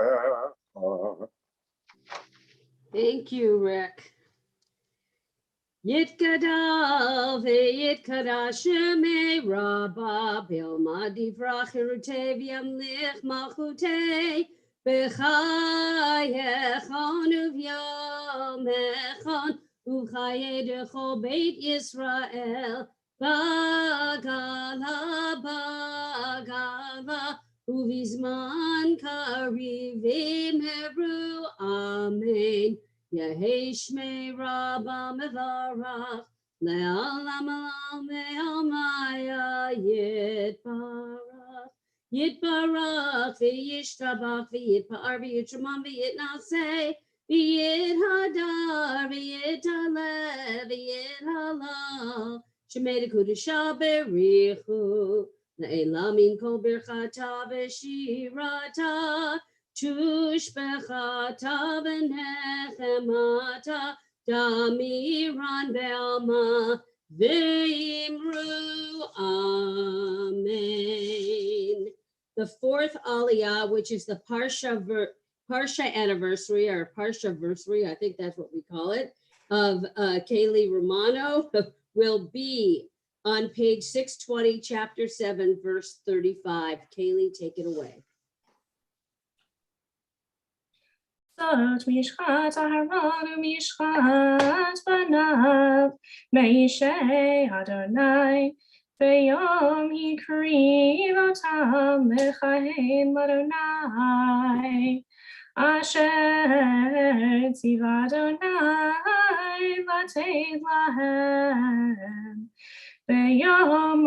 Thank you, Rick. Yitkadav ve'yitkada shemei rabba b'ilma divrach hirutei v'yamlich malchutei b'chayechon uv'yamechon u'chayei dechol beit Yisrael bagala uvizman karivim heru amen. Yehei shmei rabba mevarach Le'olam olam ve'omaya yitbarach. Yitbarach v'yishtabach v'yitpa'ar v'yitramam v'yitnaseh v'yithadar v'yithaleh v'yithalal Shemei Kudusha berichu Le'elamin kol birchata v'shirata Tushbechata v'nechemata Damiran be'alma ve'imru amen. The fourth Aliyah, which is the Parsha anniversary or Parsha versary, I think that's what we call it, of Kaylee Romano, will be on page 620, chapter 7, verse 35. Kaylee, take it away. Zot mishchat Aharon u'mishchat banav me'ishei Adonai V'yom hikriv otam lechaim l'Adonai Asher tziva Adonai v'teid lahem V'yom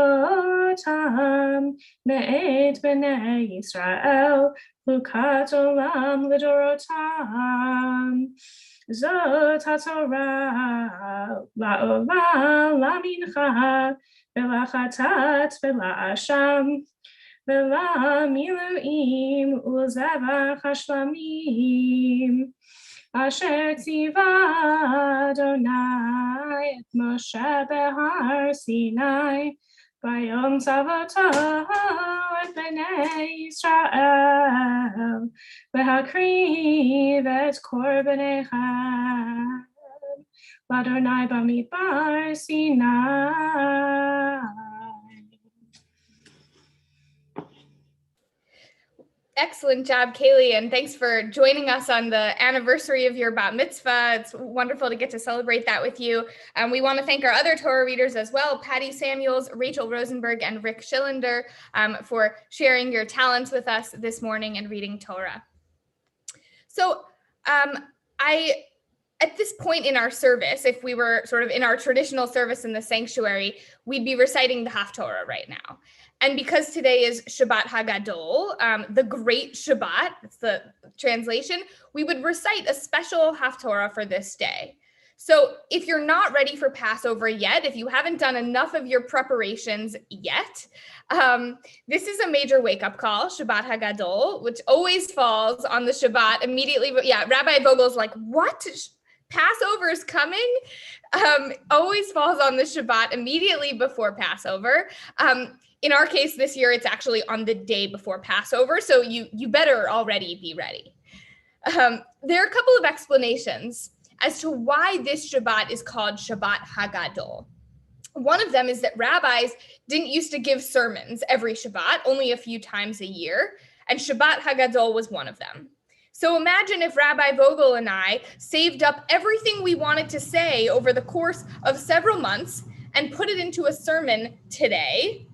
u'shchotam me'et b'nei Yisrael Lukat olam l'dorotam Zot haTorah la'olam lamincha V'lachatat v'la'asham V'la'miluim u'zevach hashlamim Asher tziva Adonai et Moshe behar Sinai Vayom tzavato et bnei Yisrael V'hakriv et korbanechem L'Adonai b'midbar Sinai. Excellent job, Kaylee, and thanks for joining us on the anniversary of your bat mitzvah. It's wonderful to get to celebrate that with you. We want to thank our other Torah readers as well, Patty Samuels, Rachel Rosenberg, and Rick Schillender, for sharing your talents with us this morning and reading Torah. So at this point in our service, if we were sort of in our traditional service in the sanctuary, we'd be reciting the Haftorah right now. And because today is Shabbat Hagadol, the Great Shabbat, that's the translation, we would recite a special Haftorah for this day. So if you're not ready for Passover yet, if you haven't done enough of your preparations yet, this is a major wake-up call, Shabbat Hagadol, which always falls on the Shabbat immediately. Yeah, Rabbi Vogel's like, what? Passover is coming? Always falls on the Shabbat immediately before Passover. In our case this year, it's actually on the day before Passover, so you better already be ready. There are a couple of explanations as to why this Shabbat is called Shabbat Hagadol. One of them is that rabbis didn't used to give sermons every Shabbat, only a few times a year, and Shabbat Hagadol was one of them. So imagine if Rabbi Vogel and I saved up everything we wanted to say over the course of several months and put it into a sermon today.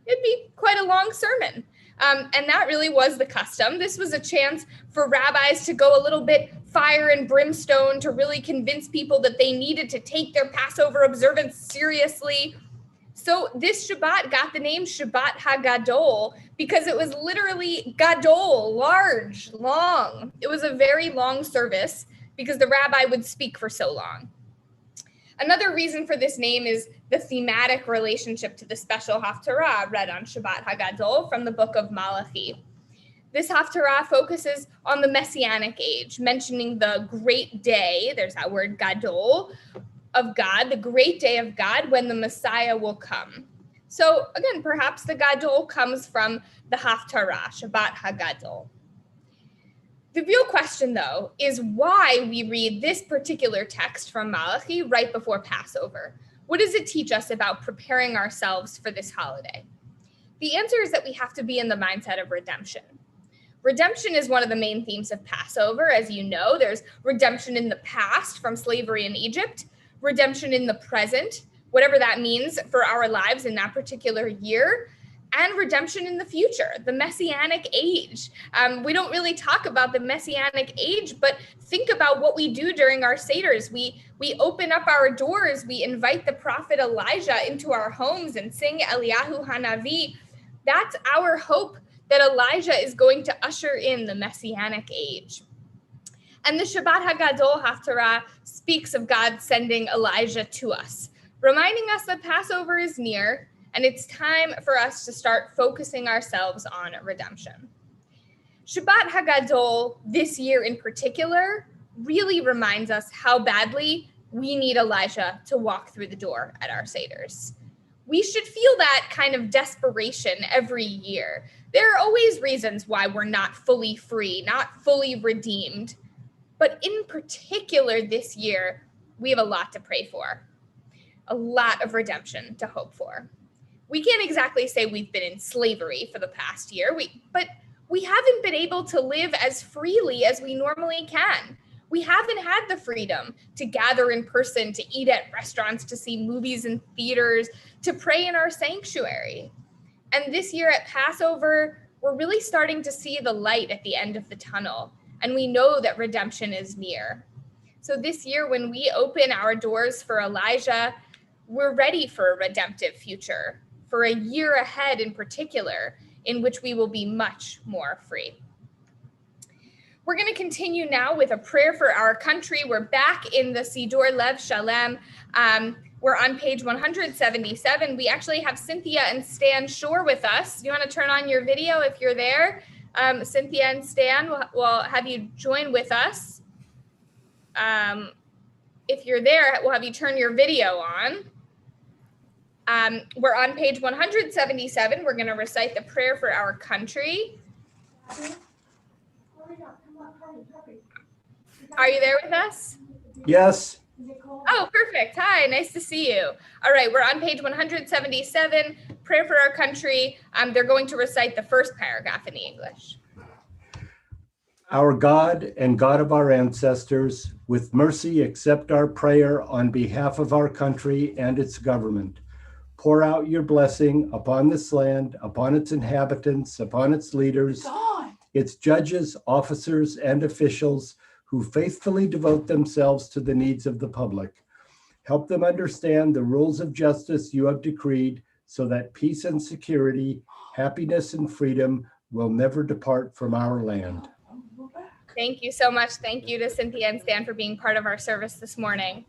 It'd be quite a long sermon. And that really was the custom. This was a chance for rabbis to go a little bit fire and brimstone to really convince people that they needed to take their Passover observance seriously. So this Shabbat got the name Shabbat Hagadol because it was literally gadol, large, long. It was a very long service because the rabbi would speak for so long. Another reason for this name is the thematic relationship to the special Haftarah read on Shabbat Hagadol from the book of Malachi. This Haftarah focuses on the Messianic age, mentioning the great day, there's that word gadol, of God, the great day of God when the Messiah will come. So again, perhaps the gadol comes from the Haftarah, Shabbat Hagadol. The real question, though, is why we read this particular text from Malachi right before Passover. What does it teach us about preparing ourselves for this holiday? The answer is that we have to be in the mindset of redemption. Redemption is one of the main themes of Passover. As you know, there's redemption in the past from slavery in Egypt, redemption in the present, whatever that means for our lives in that particular year, and redemption in the future, the Messianic age. We don't really talk about the Messianic age, but think about what we do during our Seders. We open up our doors, we invite the prophet Elijah into our homes and sing Eliyahu Hanavi. That's our hope that Elijah is going to usher in the Messianic age. And the Shabbat HaGadol Haftarah speaks of God sending Elijah to us, reminding us that Passover is near, and it's time for us to start focusing ourselves on redemption. Shabbat HaGadol this year in particular really reminds us how badly we need Elijah to walk through the door at our Seders. We should feel that kind of desperation every year. There are always reasons why we're not fully free, not fully redeemed. But in particular this year, we have a lot to pray for, a lot of redemption to hope for. We can't exactly say we've been in slavery for the past year, but we haven't been able to live as freely as we normally can. We haven't had the freedom to gather in person, to eat at restaurants, to see movies in theaters, to pray in our sanctuary. And this year at Passover, we're really starting to see the light at the end of the tunnel, and we know that redemption is near. So this year, when we open our doors for Elijah, we're ready for a redemptive future, for a year ahead in particular, in which we will be much more free. We're going to continue now with a prayer for our country. We're back in the Siddur Lev Shalem. We're on page 177. We actually have Cynthia and Stan Shore with us. You want to turn on your video if you're there? Cynthia and Stan will have you join with us. If you're there, we'll have you turn your video on. We're on page 177. We're going to recite the prayer for our country. Are you there with us? Yes. Oh, perfect. Hi, nice to see you. All right, we're on page 177, prayer for our country. They're going to recite the first paragraph in the English. Our God and God of our ancestors, with mercy accept our prayer on behalf of our country and its government. Pour out your blessing upon this land, upon its inhabitants, upon its leaders, its judges, officers, and officials who faithfully devote themselves to the needs of the public. Help them understand the rules of justice you have decreed so that peace and security, happiness and freedom will never depart from our land. Thank you so much. Thank you to Cynthia and Stan for being part of our service this morning.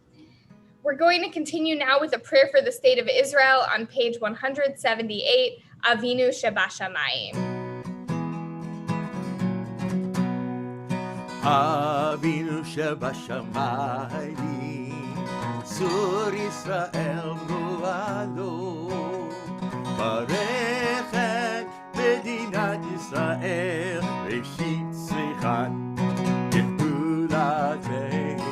We're going to continue now with a prayer for the state of Israel on page 178, Avinu Shebashamayim. Avinu Shebashamayim, Sur Yisrael Ru'alo, Barech et Medinat Yisrael, Reshit Tzrichat Geulateinu.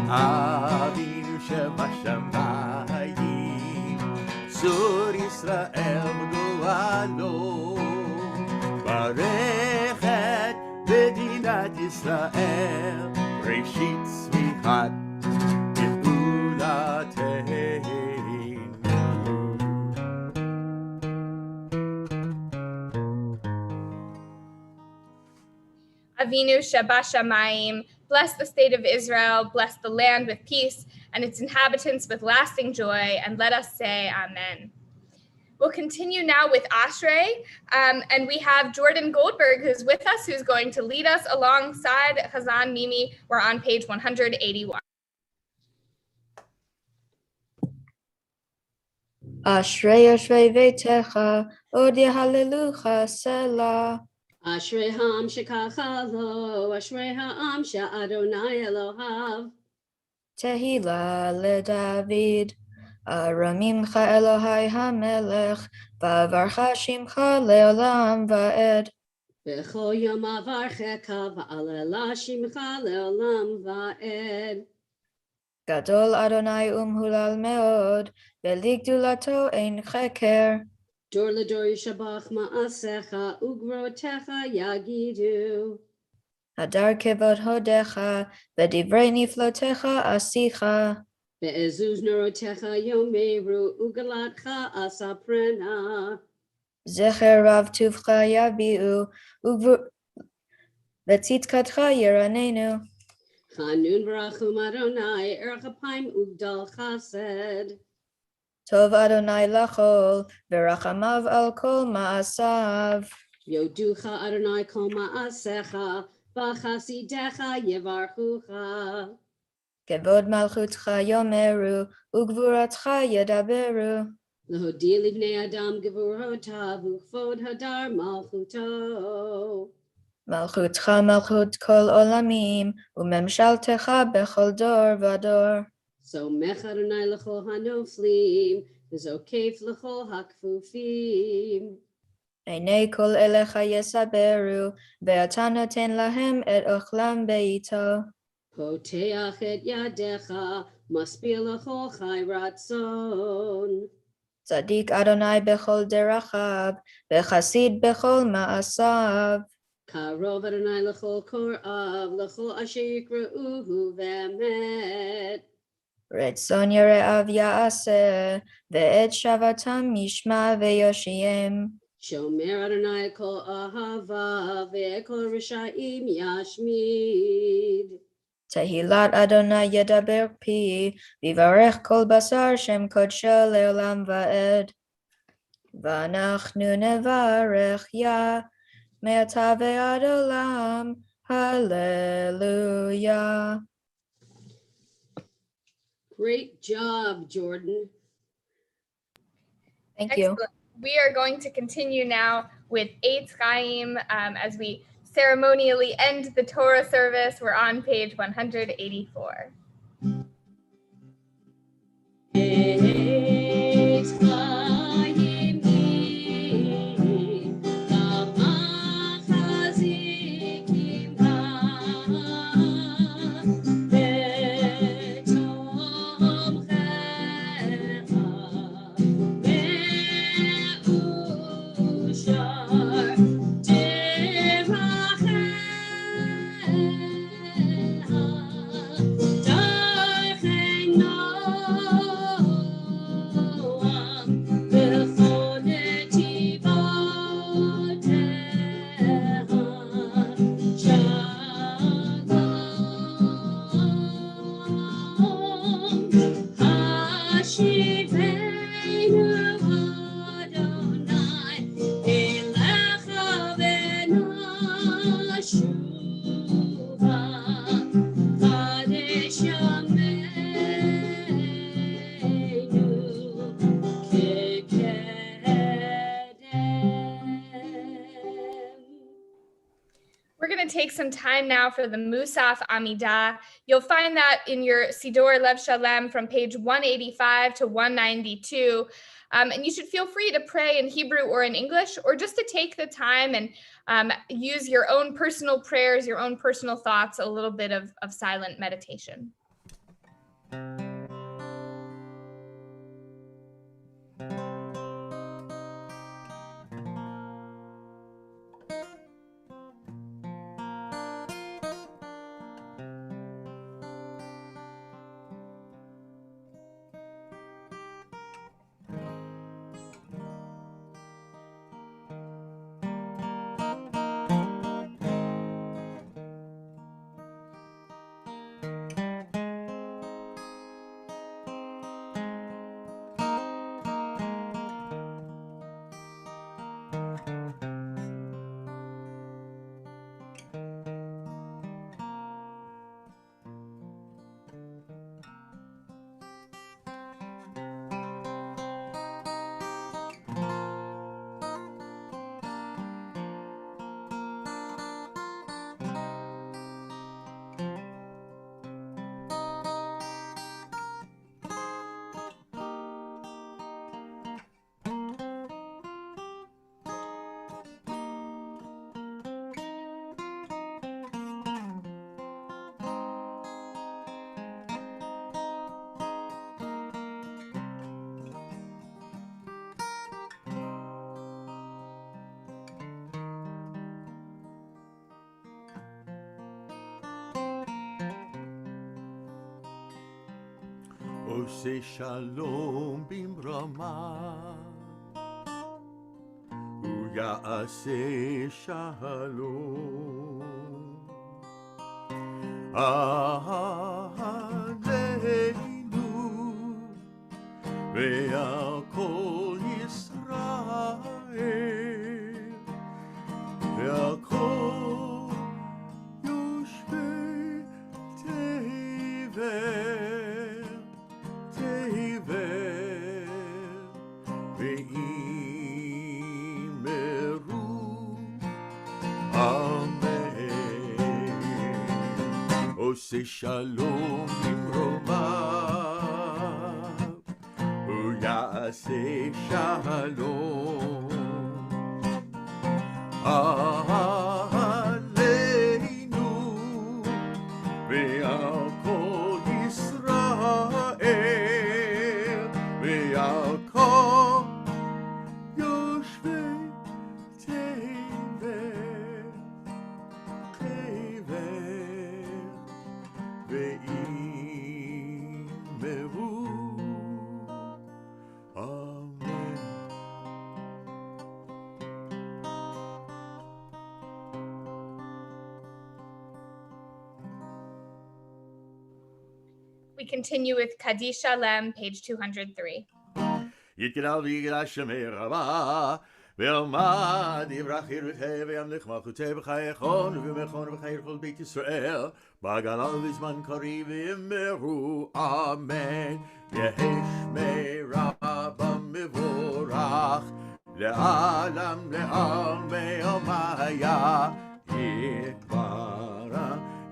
Avinu Shebashamayim, Sur Yisrael Ru'alo, Barech et Medinat Yisrael, Reshit Tzrichat Geulateinu. Avinu Shebashamayim, bless the state of Israel, bless the land with peace and its inhabitants with lasting joy, and let us say Amen. We'll continue now with Ashrei, and we have Jordan Goldberg who's with us, who's going to lead us alongside Chazan Mimi. We're on page 181. Ashrei Ashrei Veitecha, Od Yehalelucha Selah. Ashrei ha'am shekacha lo, Ashrei ha'am she'Adonai Elohav. Tehillah leDavid, Aramimcha Elohai HaMelech, Va'avarcha Shimcha le'olam va'ed. B'chol yom avarcheka va'alela shimcha le'olam va'ed. Gadol Adonai umhulal meod, Ve'ligdulato ein cheker. Dor ledor yishabach ma'asecha, ugrotecha yagidu. Hadar kevod hodecha, V'divrei niflotecha asicha. Be'ezuz neurotecha yomeru ugalatcha asaprena. Zecher rav tuvcha yabiu, v'tzitkatcha yiranenu. Chanun v'rachum Adonai erchapaim ugdal chesed. Tov Adonai lachol, v'rachamav al kol ma'asav. Yoducha Adonai kol ma'asecha, v'chasidecha yevarchucha. Kevod malchutcha yomeru, ugvuratcha yedaberu. L'hodi livnei adam gevurotav, u'chvod hadar malchuto. Malchutcha malchut kol olamim, umemshaltecha bechol dor vador. So mech Adonai l'chol hanoflim, v'zokef l'chol hakfufim. Einei kol elecha yesaberu, ve'ata noten lahem et ochlam beito. Poteach et yadecha, maspil l'chol chai ratzon. Tzadik Adonai bechol derachav, vechasid bechol ma'asav. Karov Adonai l'chol korav, l'chol asher yikra'uhu v'emet. Retzon yere'av ya'aseh, ve'et shavatam yishma ve'yoshiem. Shomer Adonai kol ahava, ve'kol risha'im yashmid. Tehilat Adonai yedaber pi, vivarech kol basar shem kodsho le'olam va'ed. V'anachnu nevarech ya, me'ata ve'ad olam, hallelujah. Great job, Jordan. Thank you. Excellent. We are going to continue now with Eitz Chaim as we ceremonially end the Torah service. We're on page 184. Eitz Chaim Lamachazikim We're going to take some time now for the Musaf Amidah. You'll find that in your Sidor Lev Shalem from page 185 to 192. And you should feel free to pray in Hebrew or in English, or just to take the time and use your own personal prayers, your own personal thoughts, a little bit of silent meditation. עושה שלום במרומיו, הוא יעשה שלום. עלינו ועל כל ישראל ועל כל יושבי תבל, תבל, ואמרו אמן. עושה שלום במרומיו, הוא יעשה שלום. עלינו ועל כל ישראל ועל כל יושבי תבל, תבל, ואמרו אמן. We continue with Kaddish Shalem, page 203. יתגדל ויגדל שמי רבה, ואלמד יברח חירותיה וימלך מלכותיה בחייכון ובמכון ובחיי כל בית ישראל, בגלל בזמן קריב ואמרו אמן. יהי שמי רבה מבורך, לעלם לעלמי עלמיה יתברך.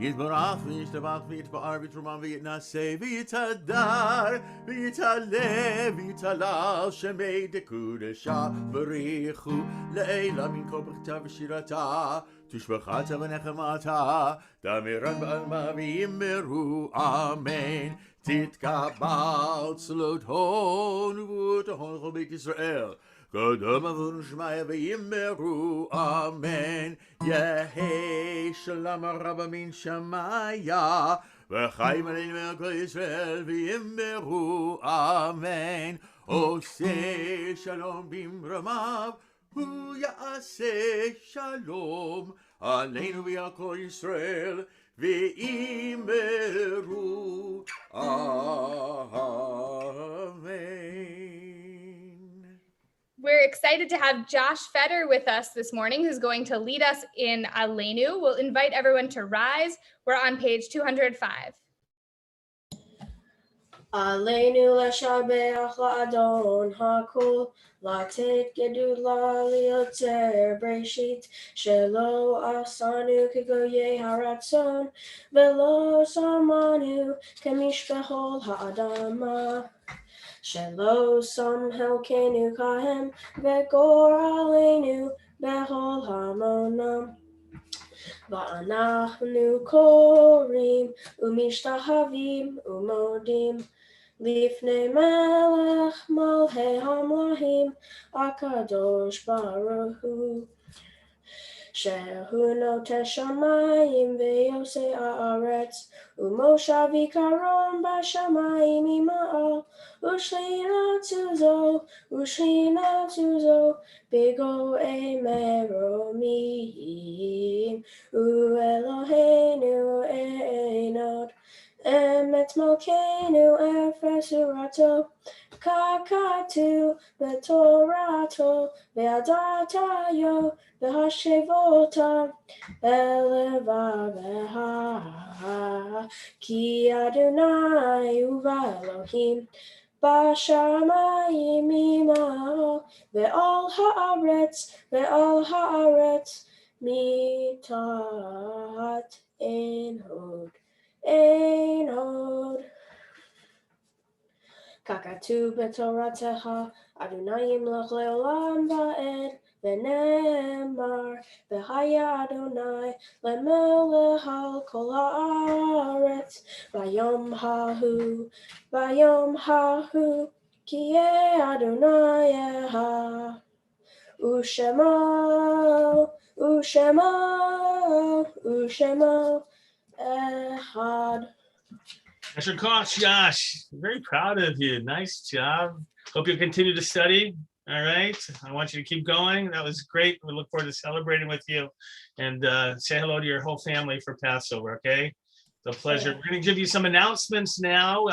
יתברך וישתבח ויתפאר ויתרומם ויתנשא ויתהדר ויתעלה ויתהלל שמי דקודשה בריחו לעילה מן כל ברכתה ושירתה תשבחתה ונחמתה דמירן בעלמה ויאמרו אמן. תתקבל צלות הון ונבואות ההון לכל בית ישראל, קודם עוון שמיה ויאמרו אמן. יהי שלום רבה מן שמיה וחיים עלינו מעל כל ישראל ויאמרו אמן. עושה שלום במרומיו, הוא יעשה שלום עלינו ועל כל ישראל ואמרו אמן. We're excited to have Josh Fetter with us this morning, who's going to lead us in Aleinu. We'll invite everyone to rise. We're on page 205. Aleinu לשבח לאדון הכל, לתת גדולה ליוצר בראשית, שלא עשנו כגויי הרצון, ולא שמנו כמשפחות האדמה. שלא שם חלקנו כהם וגורלנו בכל המונם. ואנחנו קוראים ומשתחווים ומודים לפני מלך מלכי המלכים הקדוש ברוך הוא, שהוא נוטה שמיים ויוצא הארץ, ומושב עיקרון בשמיים ממעל, ושכינת סוזו בגויי מרומים. ואלוהינו אין עוד, אמת מלכנו אפס ורתו, ככתוב בתורתו, והדרתיו והשבותה בלבבך, כי אדוני הוא באלוהים בשמיים ממעל, ועל הארץ מתחת אין עוד. ככתוב בתורתך, אדוני ימלוך לעולם ועד, ונאמר, והיה אדוני למלך על כל הארץ. ביום ההוא, כי יהיה אדוני ושמו אחד. Mr. Koch, Josh, very proud of you. Nice job. Hope you'll continue to study. All right. I want you to keep going. That was great. We look forward to celebrating with you. And say hello to your whole family for Passover, okay? It's a pleasure. We're going to give you some announcements now.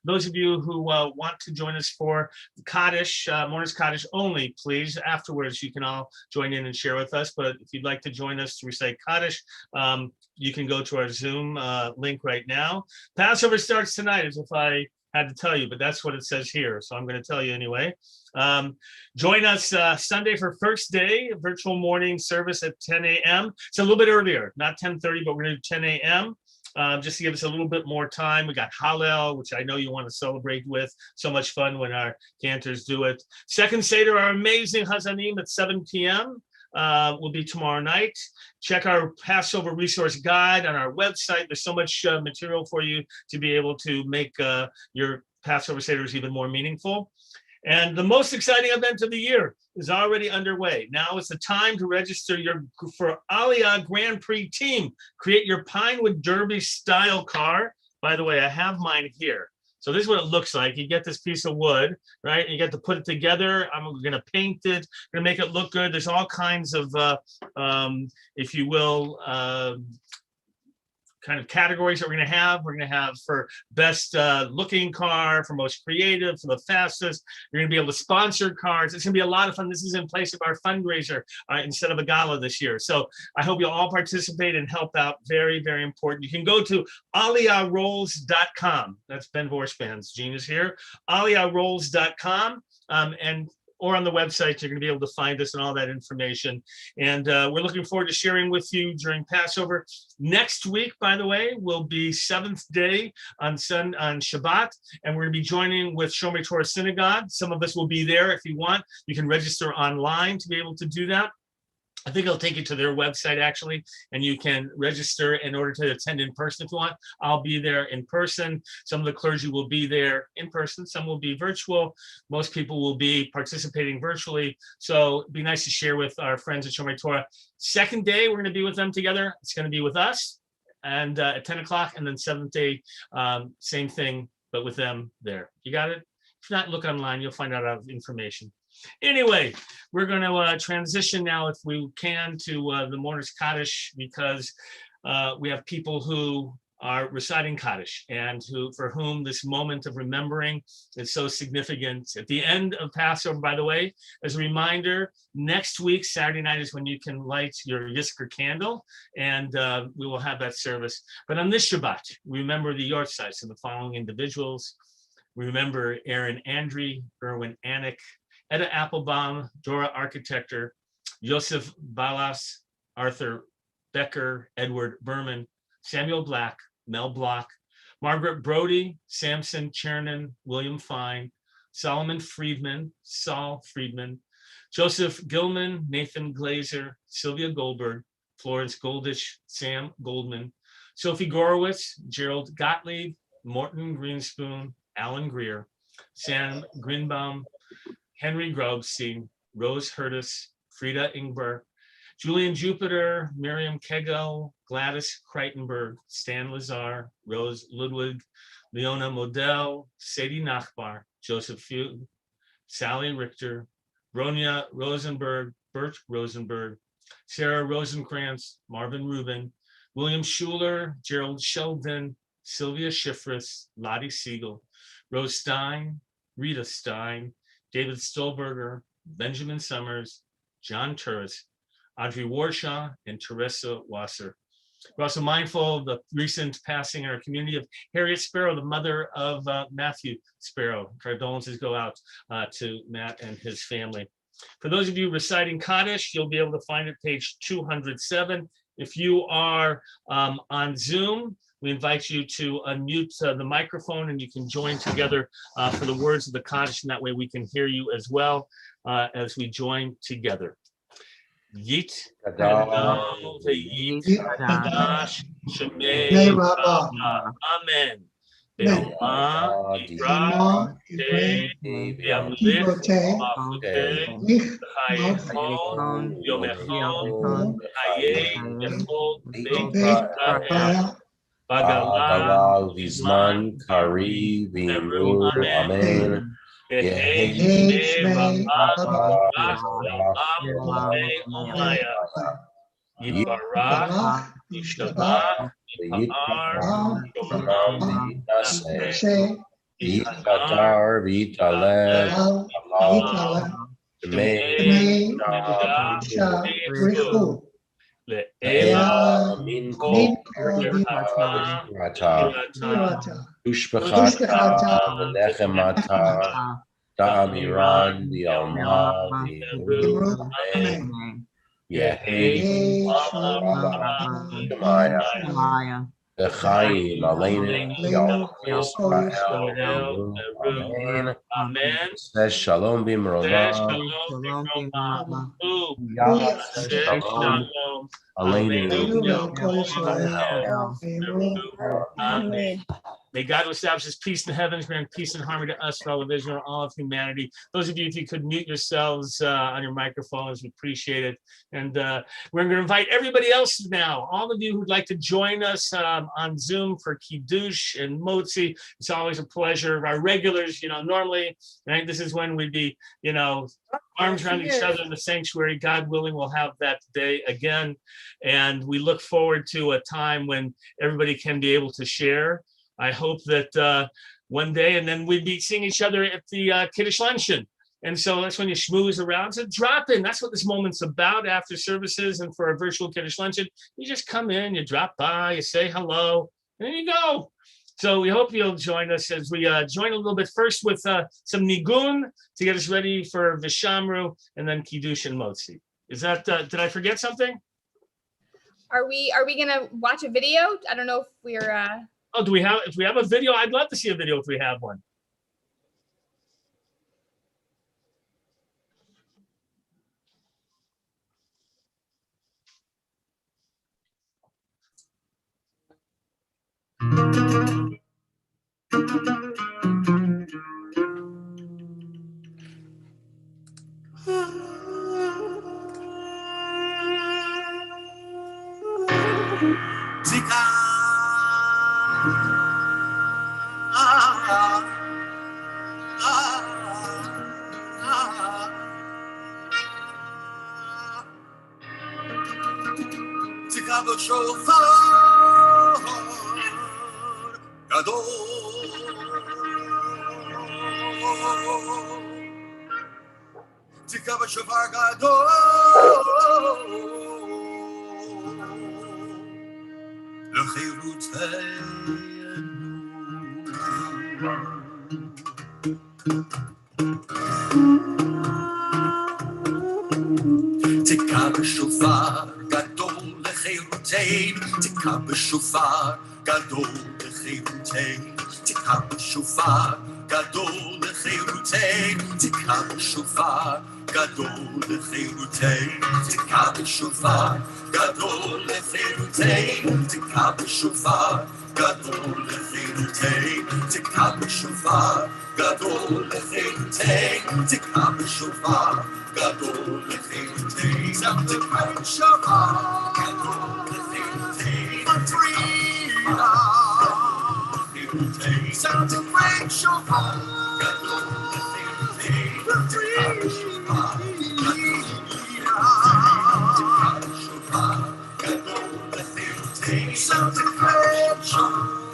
Those of you who want to join us for Kaddish, Mourner's Kaddish only, please. Afterwards, you can all join in and share with us. But if you'd like to join us to recite Kaddish, you can go to our Zoom link right now. Passover starts tonight, as if I had to tell you, but that's what it says here. So I'm going to tell you anyway. Join us Sunday for first day, virtual morning service at 10 a.m. It's a little bit earlier, not 10:30, but we're going to do 10 a.m. Just to give us a little bit more time. We got Hallel, which I know you want to celebrate with. So much fun when our cantors do it. Second Seder, our amazing Hazanim at 7 p.m. Will be tomorrow night. Check our Passover resource guide on our website. There's so much material for you to be able to make your Passover Seders even more meaningful. And the most exciting event of the year is already underway. Now is the time to register for Aliyah Grand Prix team. Create your Pinewood Derby style car. By the way, I have mine here. So this is what it looks like. You get this piece of wood, right? And you get to put it together. I'm going to paint it, going to make it look good. There's all kinds of, if you will, kind of categories that we're going to have. We're going to have for best looking car, for most creative, for the fastest. You're going to be able to sponsor cars. It's going to be a lot of fun. This is in place of our fundraiser instead of a gala this year. So I hope you'll all participate and help out. Very, very important. You can go to aliyahrolls.com. That's Ben Vorspan's genius here. aliyahrolls.com or on the website, you're going to be able to find us and all that information. And we're looking forward to sharing with you during Passover. Next week, by the way, will be 7th day on Shabbat, and we're going to be joining with Shomrei Torah Synagogue. Some of us will be there. If you want, you can register online to be able to do that. I think I'll take you to their website, actually, and you can register in order to attend in person if you want. I'll be there in person. Some of the clergy will be there in person. Some will be virtual. Most people will be participating virtually. So it'd be nice to share with our friends at Shomrei Torah. Second day, we're going to be with them together. It's going to be with us and at 10 o'clock. And then 7th day, same thing, but with them there. You got it? If not, look online. You'll find out information. Anyway, we're going to transition now, if we can, to the Mourner's Kaddish, because we have people who are reciting Kaddish and for whom this moment of remembering is so significant. At the end of Passover, by the way, as a reminder, next week, Saturday night, is when you can light your Yizkor candle, and we will have that service. But on this Shabbat, we remember the yortzites of the following individuals. We remember Aaron Andre, Erwin Anik, Etta Applebaum, Dora Architector, Joseph Balas, Arthur Becker, Edward Berman, Samuel Black, Mel Block, Margaret Brody, Samson Chernin, William Fine, Solomon Friedman, Saul Friedman, Joseph Gilman, Nathan Glazer, Sylvia Goldberg, Florence Goldich, Sam Goldman, Sophie Gorowitz, Gerald Gottlieb, Morton Greenspoon, Alan Greer, Sam Grinbaum, Henry Grobstein, Rose Hurtis, Frida Ingber, Julian Jupiter, Miriam Kegel, Gladys Kreitenberg, Stan Lazar, Rose Ludwig, Leona Modell, Sadie Nachbar, Joseph Fugue, Sally Richter, Bronya Rosenberg, Bert Rosenberg, Sarah Rosenkrantz, Marvin Rubin, William Schuler, Gerald Sheldon, Sylvia Schifris, Lottie Siegel, Rose Stein, Rita Stein, David Stolberger, Benjamin Summers, John Turris, Audrey Warshaw, and Teresa Wasser. We're also mindful of the recent passing in our community of Harriet Sparrow, the mother of Matthew Sparrow. Condolences go out to Matt and his family. For those of you reciting Kaddish, you'll be able to find it page 207. If you are on Zoom, we invite you to unmute the microphone, and you can join together for the words of the Kaddish, and that way we can hear you as well as we join together. Yit Gadol ve'yit Kadash Shemei Rabbah. Amen. Be'oma Yirah Ve'amlech Ma'afuteh Chayechon Yomechon Hayeh Yechol Beit Israel Ba'galal vizman kari v'imru amen. Yehi shmei Yibarach, Yishtabach, Yitzchar v'yitalel Le'ela min kol Ushpachata v'nechemata Da'amiran v'yalma v'imru amen. Yehi Shemaya V'chaim aleinu Yom Yisrael Amen. Amen. Says shalom b'mrova. Shalom Amen. May God establish his peace in the heavens, bring peace and harmony to us, fellow Israel, all of humanity. Those of you, if you could mute yourselves on your microphones, we appreciate it. And we're going to invite everybody else now, all of you who'd like to join us on Zoom for Kiddush and Motzi. It's always a pleasure. Our regulars, normally, right, this is when we'd be, arms around each other in the sanctuary. God willing, we'll have that day again. And we look forward to a time when everybody can be able to share. I hope that one day, and then we'd be seeing each other at the Kiddush luncheon. And so that's when you schmooze around. So drop in. That's what this moment's about after services and for a virtual Kiddush luncheon. You just come in, you drop by, you say hello, and there you go. So we hope you'll join us as we join a little bit first with some nigun to get us ready for Vishamru and then Kiddush and Motzi. Is that, did I forget something? Are we gonna watch a video? I don't know if we're Oh, if we have a video? I'd love to see a video if we have one. בשופר גדול לחירותנו, תקע בשופר גדול לחירותנו, תקע בשופר גדול לחירותנו, תקע בשופר גדול לחירותנו, תקע בשופר גדול לחירותנו, תקע בשופר גדול לחירותנו, תקע בשופר גדול לחירותנו, תקע בשופר גדול sounds a great shofar. Sounds a great shofar. Sounds a great shofar.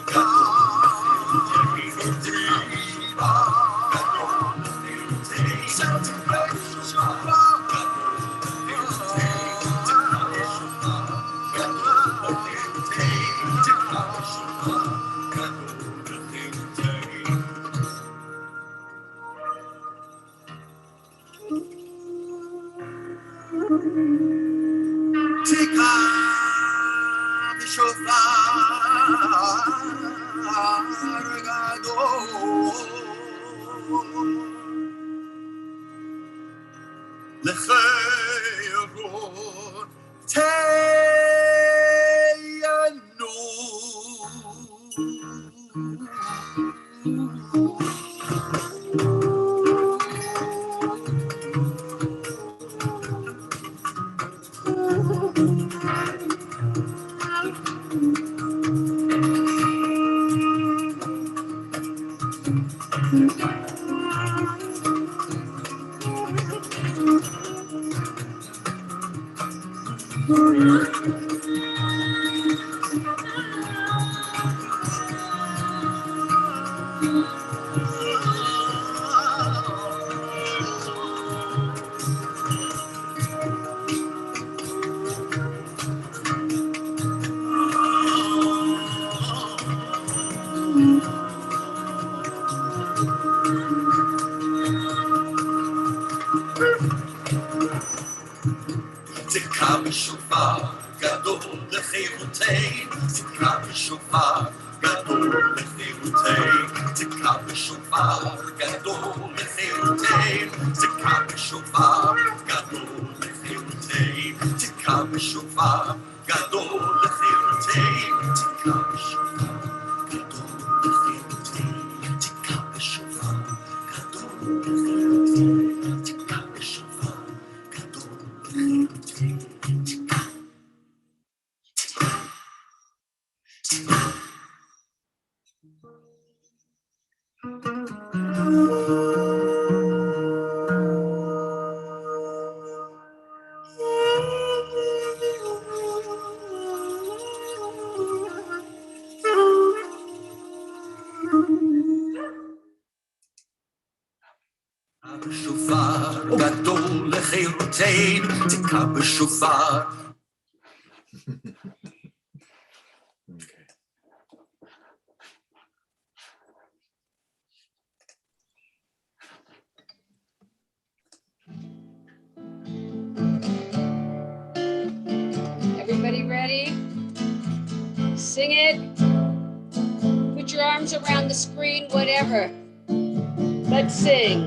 תקע בשופר גדול לחירותנו, תקע בשופר גדול לחירותנו, תקע בשופר גדול לחירותנו, תקע בשופר גדול לחירותנו, תקע בשופר גדול לחירותנו, תקע בשופר גדול לחירותנו, תקע בשופר גדול לחירותנו, תקע בשופר גדול לחירותנו. בשופר גדול לחירותנו, תקע בשופר. Everybody ready? Sing it. Put your arms around the screen, whatever. Let's sing.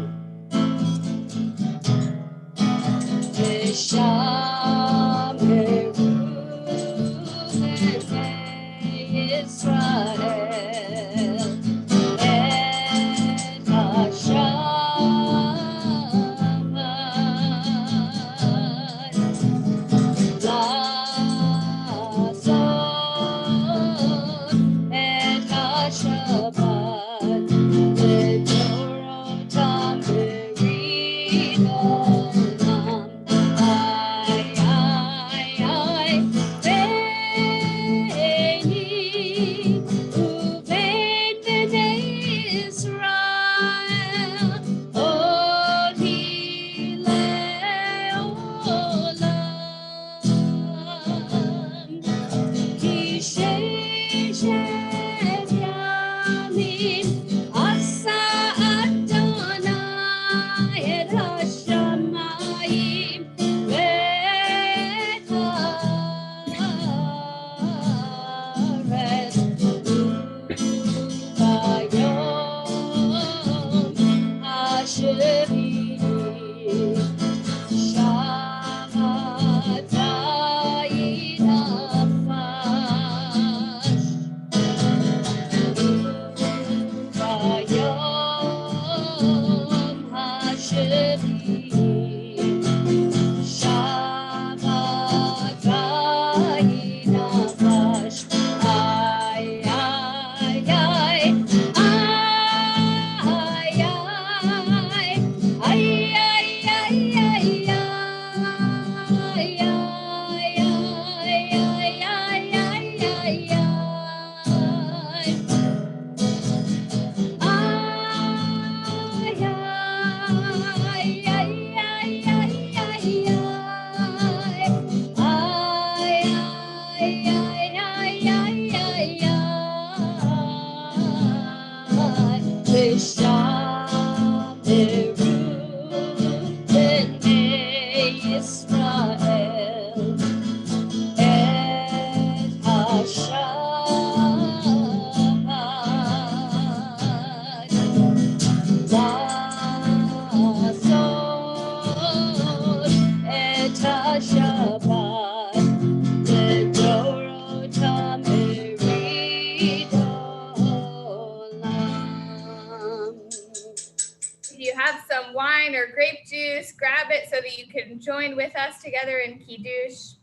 Grab it so that you can join with us together in Kiddush.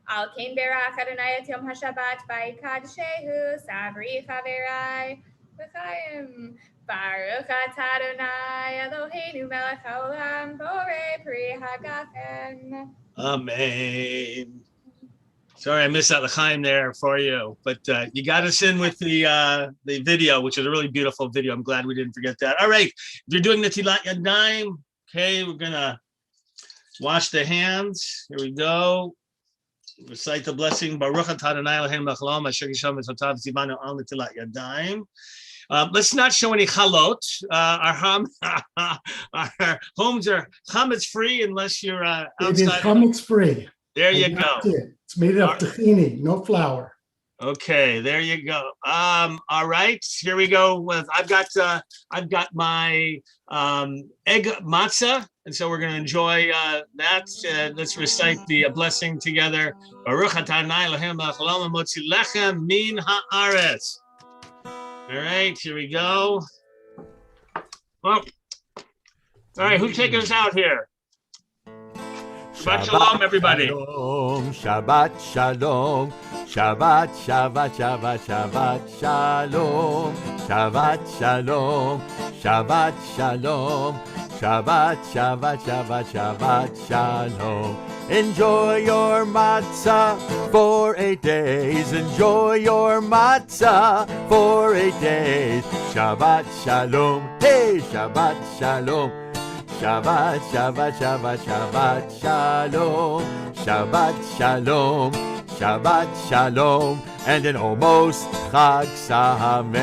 Al Kain Berach Adonai et Yom HaShabbat Vayikadshehu Savri Chaverai V'chaim Baruch Atah Adonai Eloheinu Melech HaOlam Borei Pri HaGafen. Amen. Sorry, I missed out the Chaim there for you, but you got us in with the video, which is a really beautiful video. I'm glad we didn't forget that. All right, if you're doing Netilat Yadayim, okay, we're gonna wash the hands. Here we go. Recite the blessing. Baruch atah Adonai Eloheinu melech haolam asher yisham mitzvotav tzivanu al netilat yadayim. Let's not show any halot. Our homes are chametz free unless you're outside. It is chametz free. There you go. It's made of tahini, no flour. Okay, there you go. All right, here we go. With I've got my egg matzah, and so we're going to enjoy that. Let's recite the blessing together. Baruch atah Adonai Eloheinu melech haolam motzi lechem min haaretz. All right, here we go. Well, all right, who's taking us out here? Shabbat shalom, everybody. Shabbat shalom. Shabbat, Shabbat, Shabbat, Shabbat, Shalom. Shabbat, Shalom. Shabbat, Shalom. Shabbat, Shabbat, Shabbat, Shabbat, Shalom. Enjoy your matzah for 8 days. Enjoy your matzah for 8 days. Shabbat, Shalom. Hey, Shabbat, Shalom. Shabbat, Shabbat, Shabbat, Shabbat, Shalom. Shabbat, Shalom. Shabbat Shalom, and an almost Chag Sameach.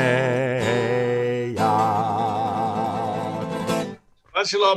Shabbat Shalom.